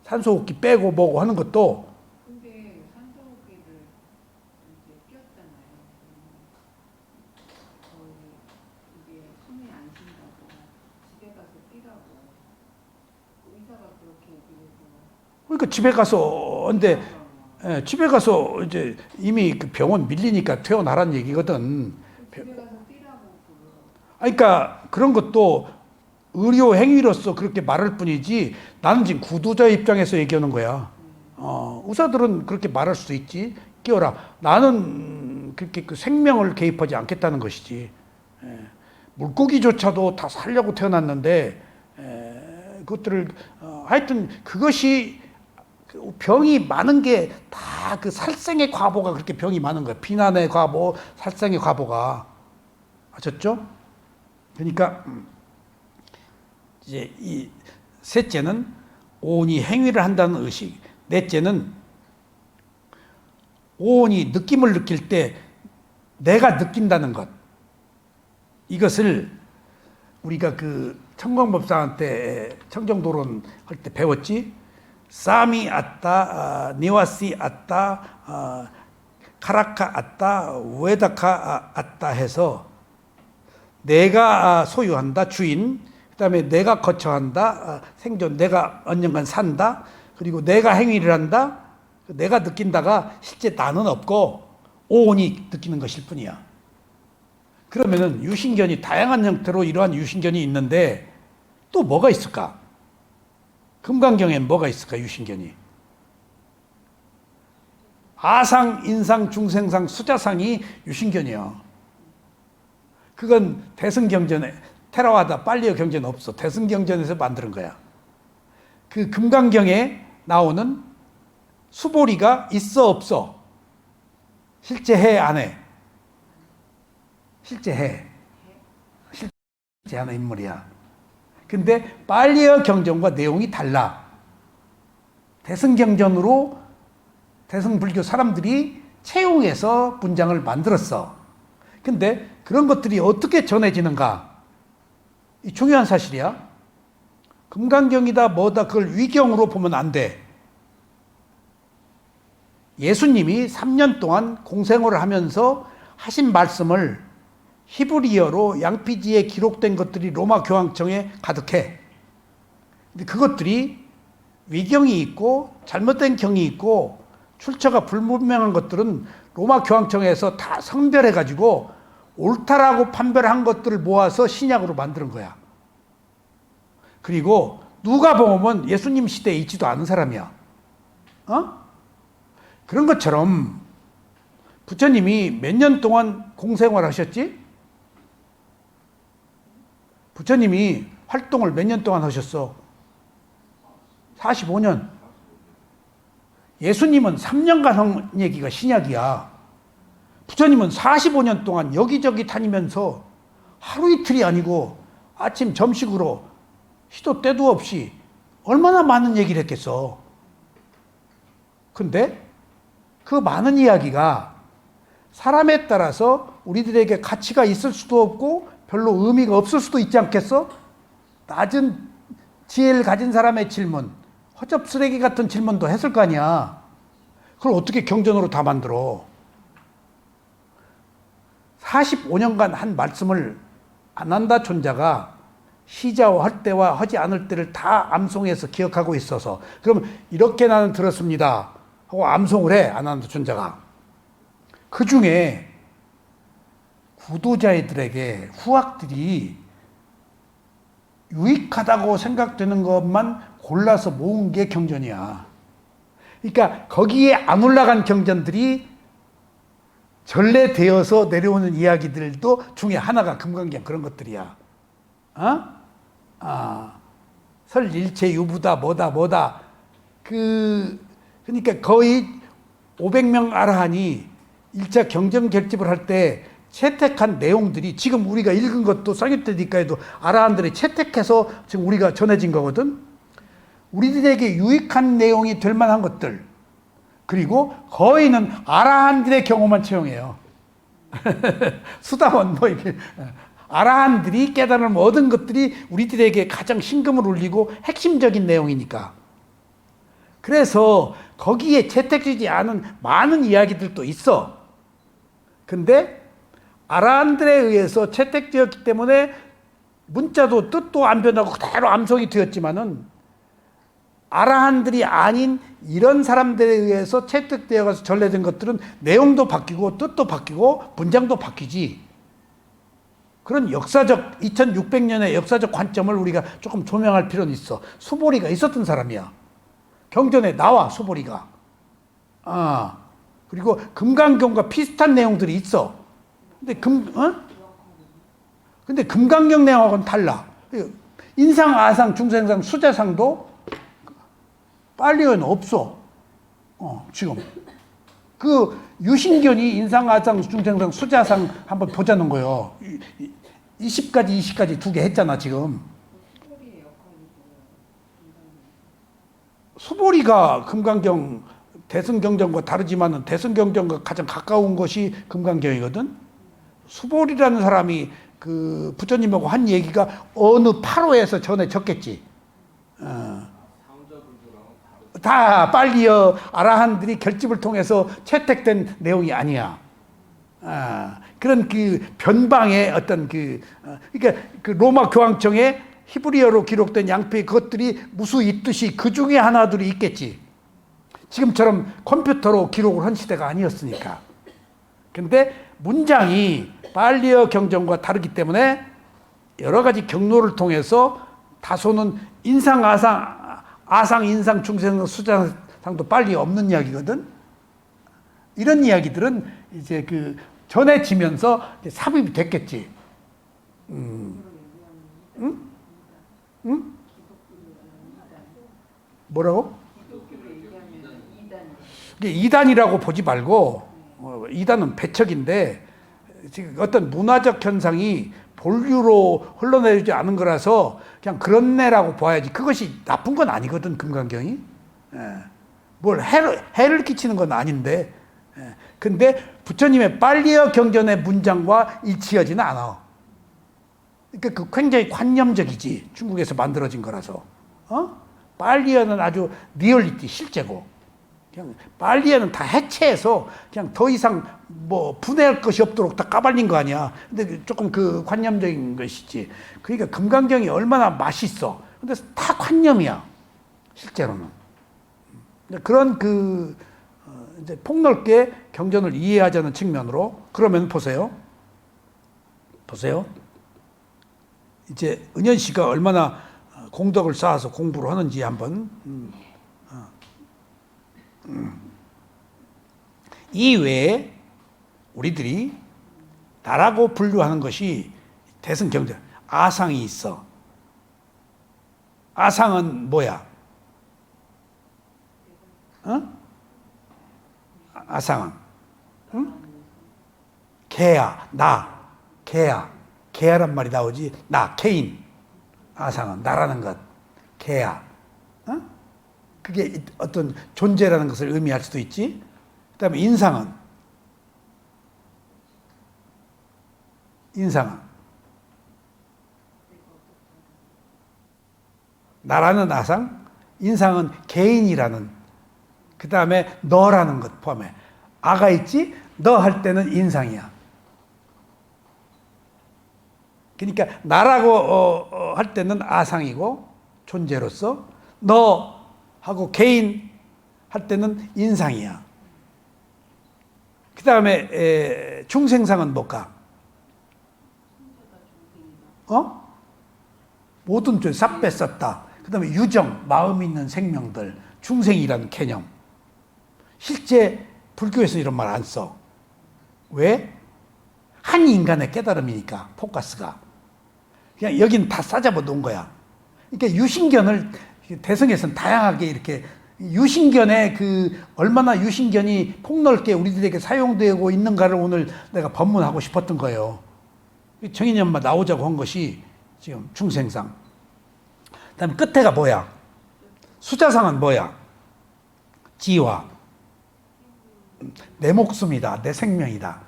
산소호흡기 빼고 뭐고 하는 것도. 근데 산소호흡기를 이제 끼웠잖아요. 이게 숨이 안 쉰다고 집에 가서 뛰라고 의사가 그렇게 얘기해서. 그러니까 집에 가서 근데 집에 가서 이제 이미 그 병원 밀리니까 퇴원하라는 얘기거든. 집에 가서 뛰라고 그러니까 그런 것도 의료 행위로서 그렇게 말할 뿐이지 나는 지금 구도자 입장에서 얘기하는 거야. 의사들은 그렇게 말할 수도 있지. 끼워라. 나는 그렇게 그 생명을 개입하지 않겠다는 것이지. 물고기조차도 다 살려고 태어났는데 그것들을 하여튼 그것이 병이 많은 게 다 그 살생의 과보가 그렇게 병이 많은 거야. 비난의 과보, 살생의 과보가. 아셨죠? 그러니까 이제 이 셋째는 오온이 행위를 한다는 의식. 넷째는 오온이 느낌을 느낄 때 내가 느낀다는 것. 이것을 우리가 그 청광법사한테 청정도론 할 때 배웠지. 사미 아따, 니와시 아따, 카라카 아따, 웨다카 아따 해서 내가 소유한다, 주인. 그다음에 내가 거처한다, 생존. 내가 언젠간 산다. 그리고 내가 행위를 한다. 내가 느낀다가 실제 나는 없고 오온이 느끼는 것일 뿐이야. 그러면은 유신견이 다양한 형태로 이러한 유신견이 있는데 또 뭐가 있을까? 금강경엔 뭐가 있을까? 유신견이 아상, 인상, 중생상, 수자상이 유신견이야. 그건 대승경전에 테라와다 빨리어 경전은 없어. 대승경전에서 만드는 거야. 그 금강경에 나오는 수보리가 있어 없어? 실제 해 안 해? 실제 해. 실제 하는 인물이야. 근데 빨리어 경전과 내용이 달라. 대승경전으로 대승불교 사람들이 채용해서 문장을 만들었어. 근데 그런 것들이 어떻게 전해지는가? 이 중요한 사실이야. 금강경이다 뭐다 그걸 위경으로 보면 안 돼. 예수님이 3년 동안 공생활을 하면서 하신 말씀을 히브리어로 양피지에 기록된 것들이 로마 교황청에 가득해. 근데 그것들이 위경이 있고 잘못된 경이 있고 출처가 불분명한 것들은 로마 교황청에서 다 선별해가지고 옳다라고 판별한 것들을 모아서 신약으로 만드는 거야. 그리고 누가복음은 예수님 시대에 있지도 않은 사람이야. 그런 것처럼 부처님이 몇 년 동안 공생활 하셨지? 부처님이 활동을 몇 년 동안 하셨어? 45년. 예수님은 3년간 한 얘기가 신약이야. 부처님은 45년 동안 여기저기 다니면서 하루 이틀이 아니고 아침 점심으로 시도 때도 없이 얼마나 많은 얘기를 했겠어. 근데 그 많은 이야기가 사람에 따라서 우리들에게 가치가 있을 수도 없고 별로 의미가 없을 수도 있지 않겠어? 낮은 지혜를 가진 사람의 질문, 허접 쓰레기 같은 질문도 했을 거 아니야. 그걸 어떻게 경전으로 다 만들어? 45년간 한 말씀을 안 한다 존자가 시자와 할 때와 하지 않을 때를 다 암송해서 기억하고 있어서 그럼 이렇게 나는 들었습니다 하고 암송을 해. 안 한다 존자가. 그 중에 구도자들에게 후학들이 유익하다고 생각되는 것만 골라서 모은 게 경전이야. 그러니까 거기에 안 올라간 경전들이 전래되어서 내려오는 이야기들도 중에 하나가 금강경 그런 것들이야. 설일체 유부다 뭐다 그러니까 거의 500명 아라한이 1차 경전 결집을 할 때 채택한 내용들이 지금 우리가 읽은 것도 쌍유태니까에도 아라한들이 채택해서 지금 우리가 전해진 거거든. 우리들에게 유익한 내용이 될 만한 것들 그리고 거의는 아라한들의 경우만 채용해요. 수다원 뭐 이렇게 아라한들이 깨달음을 얻은 것들이 우리들에게 가장 심금을 울리고 핵심적인 내용이니까. 그래서 거기에 채택되지 않은 많은 이야기들도 있어. 근데 아라한들에 의해서 채택되었기 때문에 문자도 뜻도 안 변하고 그대로 암송이 되었지만은 아라한들이 아닌 이런 사람들에 의해서 채택되어 가서 전래된 것들은 내용도 바뀌고 뜻도 바뀌고 문장도 바뀌지. 그런 역사적 2600년의 역사적 관점을 우리가 조금 조명할 필요는 있어. 수보리가 있었던 사람이야. 경전에 나와 수보리가. 그리고 금강경과 비슷한 내용들이 있어. 근데 금강경 내용하고는 달라. 인상, 아상, 중생상, 수자상도 빨리어는 없어. 지금. 그 유신견이 인상, 아상, 중생상, 수자상 한번 보자는 거예요. 20가지 두 개 했잖아, 지금. 수보리가 금강경 대승경전과 다르지만은 대승경전과 가장 가까운 것이 금강경이거든. 수보리라는 사람이 그 부처님하고 한 얘기가 어느 8호에서 전해졌겠지. 다 빨리어 아라한들이 결집을 통해서 채택된 내용이 아니야. 그런 그 변방의 어떤 그러니까 그 로마 교황청에 히브리어로 기록된 양표의 그것들이 무수 있듯이 그 중에 하나들이 있겠지. 지금처럼 컴퓨터로 기록을 한 시대가 아니었으니까. 근데 문장이 빨리어 경전과 다르기 때문에 여러 가지 경로를 통해서 다소는 인상, 아상, 인상, 중생, 수자상도 빨리 없는 이야기거든. 이런 이야기들은 이제 그 전해지면서 이제 삽입이 됐겠지. 응? 응? 뭐라고? 이게 이단이라고 보지 말고 이단은 배척인데 지금 어떤 문화적 현상이 본류로 흘러내리지 않은 거라서 그냥 그렇네라고 봐야지. 그것이 나쁜 건 아니거든, 금강경이. 뭘 해를 끼치는 건 아닌데. 근데 부처님의 빨리어 경전의 문장과 일치하지는 않아. 그러니까 그 굉장히 관념적이지. 중국에서 만들어진 거라서. 빨리어는 아주 리얼리티, 실제고. 그냥 빨리에는 다 해체해서 그냥 더 이상 뭐 분해할 것이 없도록 다 까발린 거 아니야. 근데 조금 그 관념적인 것이지. 그러니까 금강경이 얼마나 맛있어. 근데 다 관념이야. 실제로는. 그런 이제 폭넓게 경전을 이해하자는 측면으로 그러면 보세요. 이제 은현 씨가 얼마나 공덕을 쌓아서 공부를 하는지 한번. 이 외에 우리들이 나라고 분류하는 것이 대승경전, 아상이 있어. 아상은 뭐야? 아상은? 개야, 나, 개야. 개야란 말이 나오지. 나, 개인. 아상은 나라는 것, 개야. 그게 어떤 존재라는 것을 의미할 수도 있지. 그 다음에 인상은 나라는 아상, 인상은 개인이라는, 그 다음에 너라는 것 포함해. 아가 있지? 너 할 때는 인상이야. 그러니까 나라고 할 때는 아상이고 존재로서, 너 하고 개인 할 때는 인상이야. 그 다음에 중생상은 뭘까? 모든 줄 싹 뺐었다. 그 다음에 유정, 마음 있는 생명들, 중생이라는 개념. 실제 불교에서 이런 말 안 써. 왜? 한 인간의 깨달음이니까, 포커스가. 그냥 여긴 다 싸잡아 놓은 거야. 그러니까 유신견을 대승에서는 다양하게 이렇게 유신견의 얼마나 유신견이 폭넓게 우리들에게 사용되고 있는가를 오늘 내가 법문하고 싶었던 거예요. 정인이 엄마 나오자고 한 것이 지금 중생상. 그 다음에 끝에가 뭐야? 수자상은 뭐야? 지와. 내 목숨이다. 내 생명이다.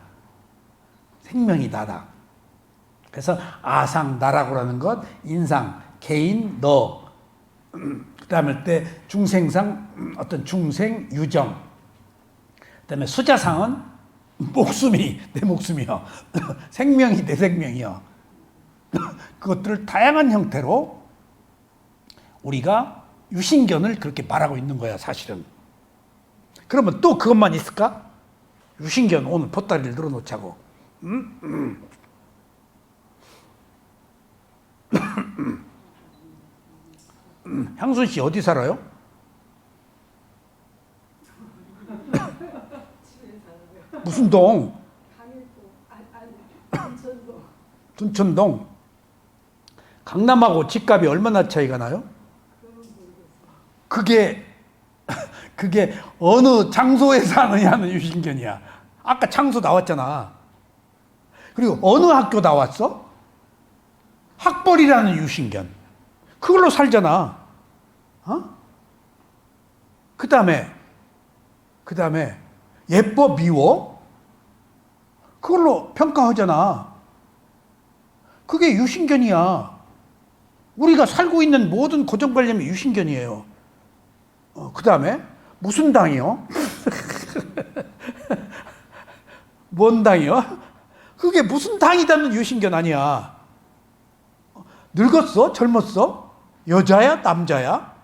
생명이 나다. 그래서 아상, 나라고 하는 것, 인상, 개인, 너. 그 다음에 때 중생상, 어떤 중생, 유정. 그 다음에 수자상은 목숨이 내 목숨이요. 생명이 내 생명이요. 그것들을 다양한 형태로 우리가 유신견을 그렇게 말하고 있는 거야, 사실은. 그러면 또 그것만 있을까? 유신견 오늘 보따리를 늘어놓자고. 향순 씨 어디 살아요? 무슨 동? 강일동, 둔천동. 강남하고 집값이 얼마나 차이가 나요? 그게 어느 장소에 사느냐는 유신견이야. 아까 장소 나왔잖아. 그리고 어느 학교 나왔어? 학벌이라는 유신견. 그걸로 살잖아. 그 다음에 예뻐 미워? 그걸로 평가하잖아. 그게 유신견이야. 우리가 살고 있는 모든 고정관념이 유신견이에요. 그 다음에 무슨 당이요? 뭔 당이요? 그게 무슨 당이다는 유신견 아니야. 늙었어? 젊었어? 여자야? 남자야?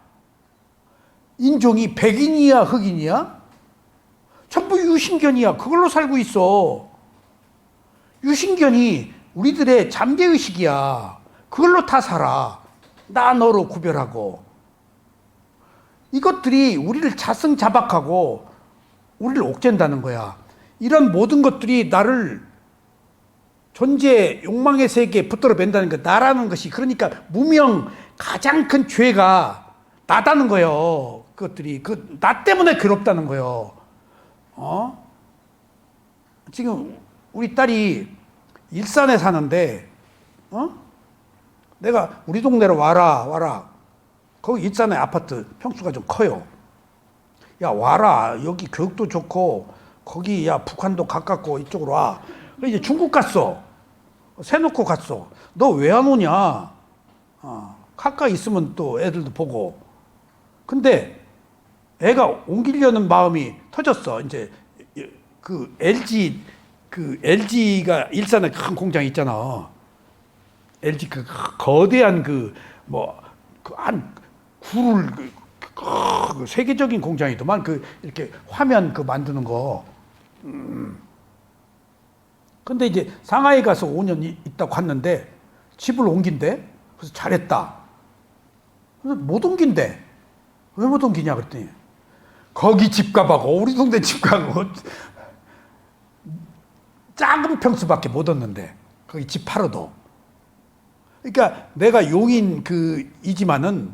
인종이 백인이야? 흑인이야? 전부 유신견이야. 그걸로 살고 있어. 유신견이 우리들의 잠재의식이야. 그걸로 다 살아. 나 너로 구별하고. 이것들이 우리를 자승자박하고 우리를 옥죄한다는 거야. 이런 모든 것들이 나를 존재 욕망의 세계에 붙들어 밴다는 거. 나라는 것이. 그러니까 무명 가장 큰 죄가 나다는 거예요. 그것들이 나 때문에 괴롭다는 거예요. 지금 우리 딸이 일산에 사는데 내가 우리 동네로 와라. 거기 일산에 아파트 평수가 좀 커요. 야 와라. 여기 교육도 좋고 거기 야 북한도 가깝고 이쪽으로 와. 이제 중국 갔어. 새 놓고 갔어. 너 왜 안 오냐? 가까이 있으면 또 애들도 보고. 근데 애가 옮기려는 마음이 터졌어. 이제 그 LG가 일산에 큰 공장 있잖아. LG 그 거대한 한 굴을 세계적인 공장이더만 이렇게 화면 만드는 거. 근데 이제 상하이 가서 5년 있다고 갔는데 집을 옮긴대. 그래서 잘했다. 그래서 못 옮긴대. 왜 못 옮기냐 그랬더니 거기 집 가봐고 우리 동네 집 가고 작은 평수밖에 못 얻는데 거기 집 팔아도. 그러니까 내가 용인이지만은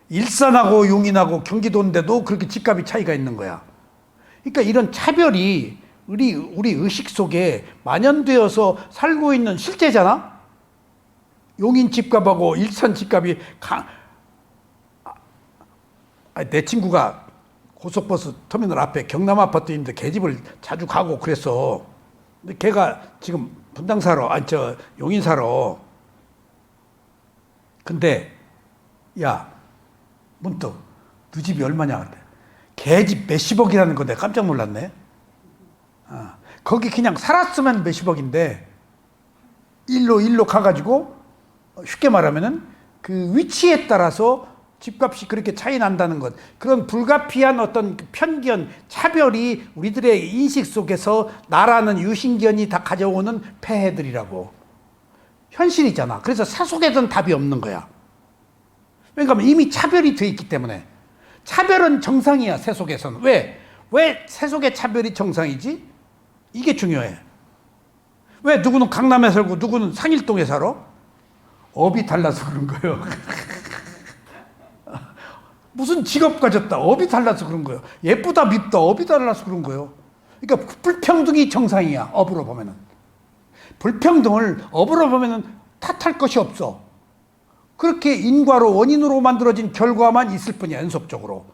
일산하고 용인하고 경기도인데도 그렇게 집값이 차이가 있는 거야. 그러니까 이런 차별이 우리 의식 속에 만연되어서 살고 있는 실제잖아. 용인 집값하고 일산 집값이 내 친구가 고속버스 터미널 앞에 경남 아파트 있는데 걔 집을 자주 가고 그랬어. 근데 걔가 지금 분당 살아. 용인 살아. 근데 야 문득 너 집이 얼마냐 그래. 걔 집 몇십억이라는 거 내가 깜짝 놀랐네. 거기 그냥 살았으면 몇십억인데 일로 가가지고 쉽게 말하면은 그 위치에 따라서 집값이 그렇게 차이 난다는 것. 그런 불가피한 어떤 편견, 차별이 우리들의 인식 속에서 나라는 유신견이 다 가져오는 폐해들이라고. 현실이잖아. 그래서 세속에선 답이 없는 거야. 왜냐하면 이미 차별이 돼 있기 때문에. 차별은 정상이야, 세속에서는. 왜 세속의 차별이 정상이지? 이게 중요해. 왜 누구는 강남에 살고 누구는 상일동에 살아? 업이 달라서 그런 거예요. 무슨 직업 가졌다. 업이 달라서 그런 거예요. 예쁘다 밉다. 업이 달라서 그런 거예요. 그러니까 불평등이 정상이야. 업으로 보면은. 불평등을 업으로 보면은 탓할 것이 없어. 그렇게 인과로 원인으로 만들어진 결과만 있을 뿐이야. 연속적으로.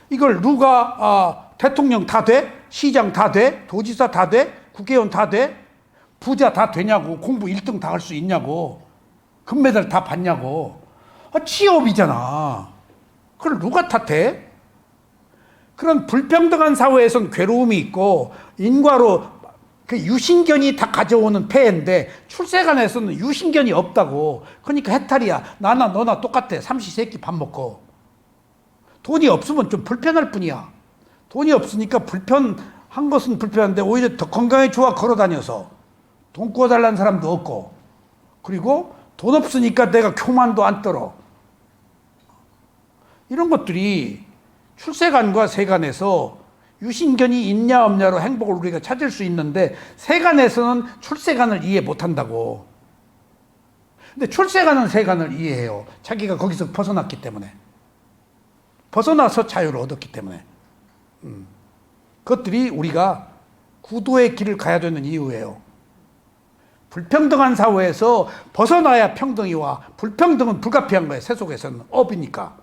이걸 누가 대통령 다 돼? 시장 다 돼? 도지사 다 돼? 국회의원 다 돼? 부자 다 되냐고. 공부 1등 다 할 수 있냐고. 금메달 다 받냐고. 취업이잖아. 그걸 누가 탓해? 그런 불평등한 사회에선 괴로움이 있고 인과로 그 유신견이 다 가져오는 폐해인데 출세관에서는 유신견이 없다고. 그러니까 해탈이야. 나나 너나 똑같아. 삼시세끼 밥 먹고. 돈이 없으면 좀 불편할 뿐이야. 돈이 없으니까 불편한 것은 불편한데 오히려 더 건강에 좋아. 걸어다녀서. 돈 구워달라는 사람도 없고. 그리고 돈 없으니까 내가 교만도 안 떨어. 이런 것들이 출세관과 세관에서 유신견이 있냐 없냐로 행복을 우리가 찾을 수 있는데 세관에서는 출세관을 이해 못한다고. 근데 출세관은 세관을 이해해요. 자기가 거기서 벗어났기 때문에. 벗어나서 자유를 얻었기 때문에. 그것들이 우리가 구도의 길을 가야 되는 이유예요. 불평등한 사회에서 벗어나야 평등이 와. 불평등은 불가피한 거예요. 세속에서는 업이니까.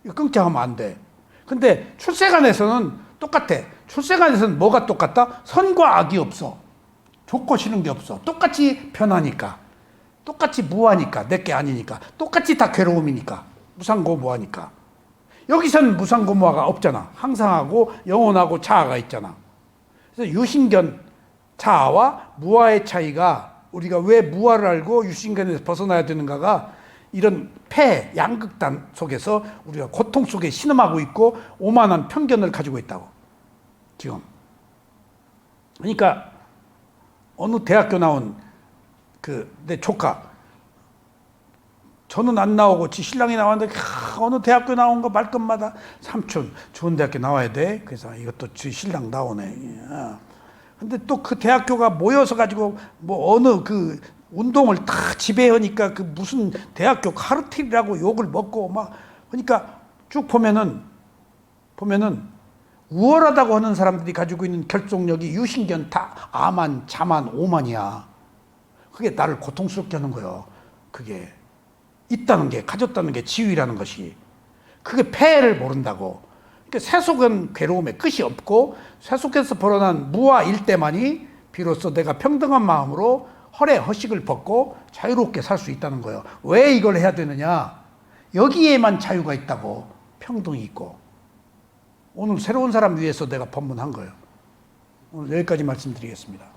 이거 끊자 하면 안 돼. 근데 출세관에서는 똑같아. 출세관에서는 뭐가 똑같다? 선과 악이 없어. 좋고 싫은 게 없어. 똑같이 변하니까. 똑같이 무하니까. 내게 아니니까. 똑같이 다 괴로움이니까. 무상고무하니까. 여기선 무상고무화가 없잖아. 항상하고 영원하고 자아가 있잖아. 그래서 유신견 자아와 무아의 차이가, 우리가 왜 무아를 알고 유신견에서 벗어나야 되는가가 이런 폐 양극단 속에서 우리가 고통 속에 신음하고 있고 오만한 편견을 가지고 있다고 지금. 그러니까 어느 대학교 나온 내 조카, 저는 안 나오고 지 신랑이 나왔는데 어느 대학교 나온 거 말끝마다 삼촌 좋은 대학교 나와야 돼. 그래서 이것도 지 신랑 나오네. 근데 또 그 대학교가 모여서 가지고 뭐 어느 그 운동을 다 지배하니까 그 무슨 대학교 카르텔이라고 욕을 먹고 막, 그러니까 쭉 보면은 우월하다고 하는 사람들이 가지고 있는 결속력이 유신견 다 아만, 자만, 오만이야. 그게 나를 고통스럽게 하는 거예요. 그게 있다는 게, 가졌다는 게 지위라는 것이. 그게 폐해를 모른다고. 그러니까 세속은 괴로움의 끝이 없고 세속에서 벌어난 무아일 때만이 비로소 내가 평등한 마음으로 허례 허식을 벗고 자유롭게 살 수 있다는 거예요. 왜 이걸 해야 되느냐? 여기에만 자유가 있다고. 평등이 있고. 오늘 새로운 사람 위해서 내가 법문한 거예요. 오늘 여기까지 말씀드리겠습니다.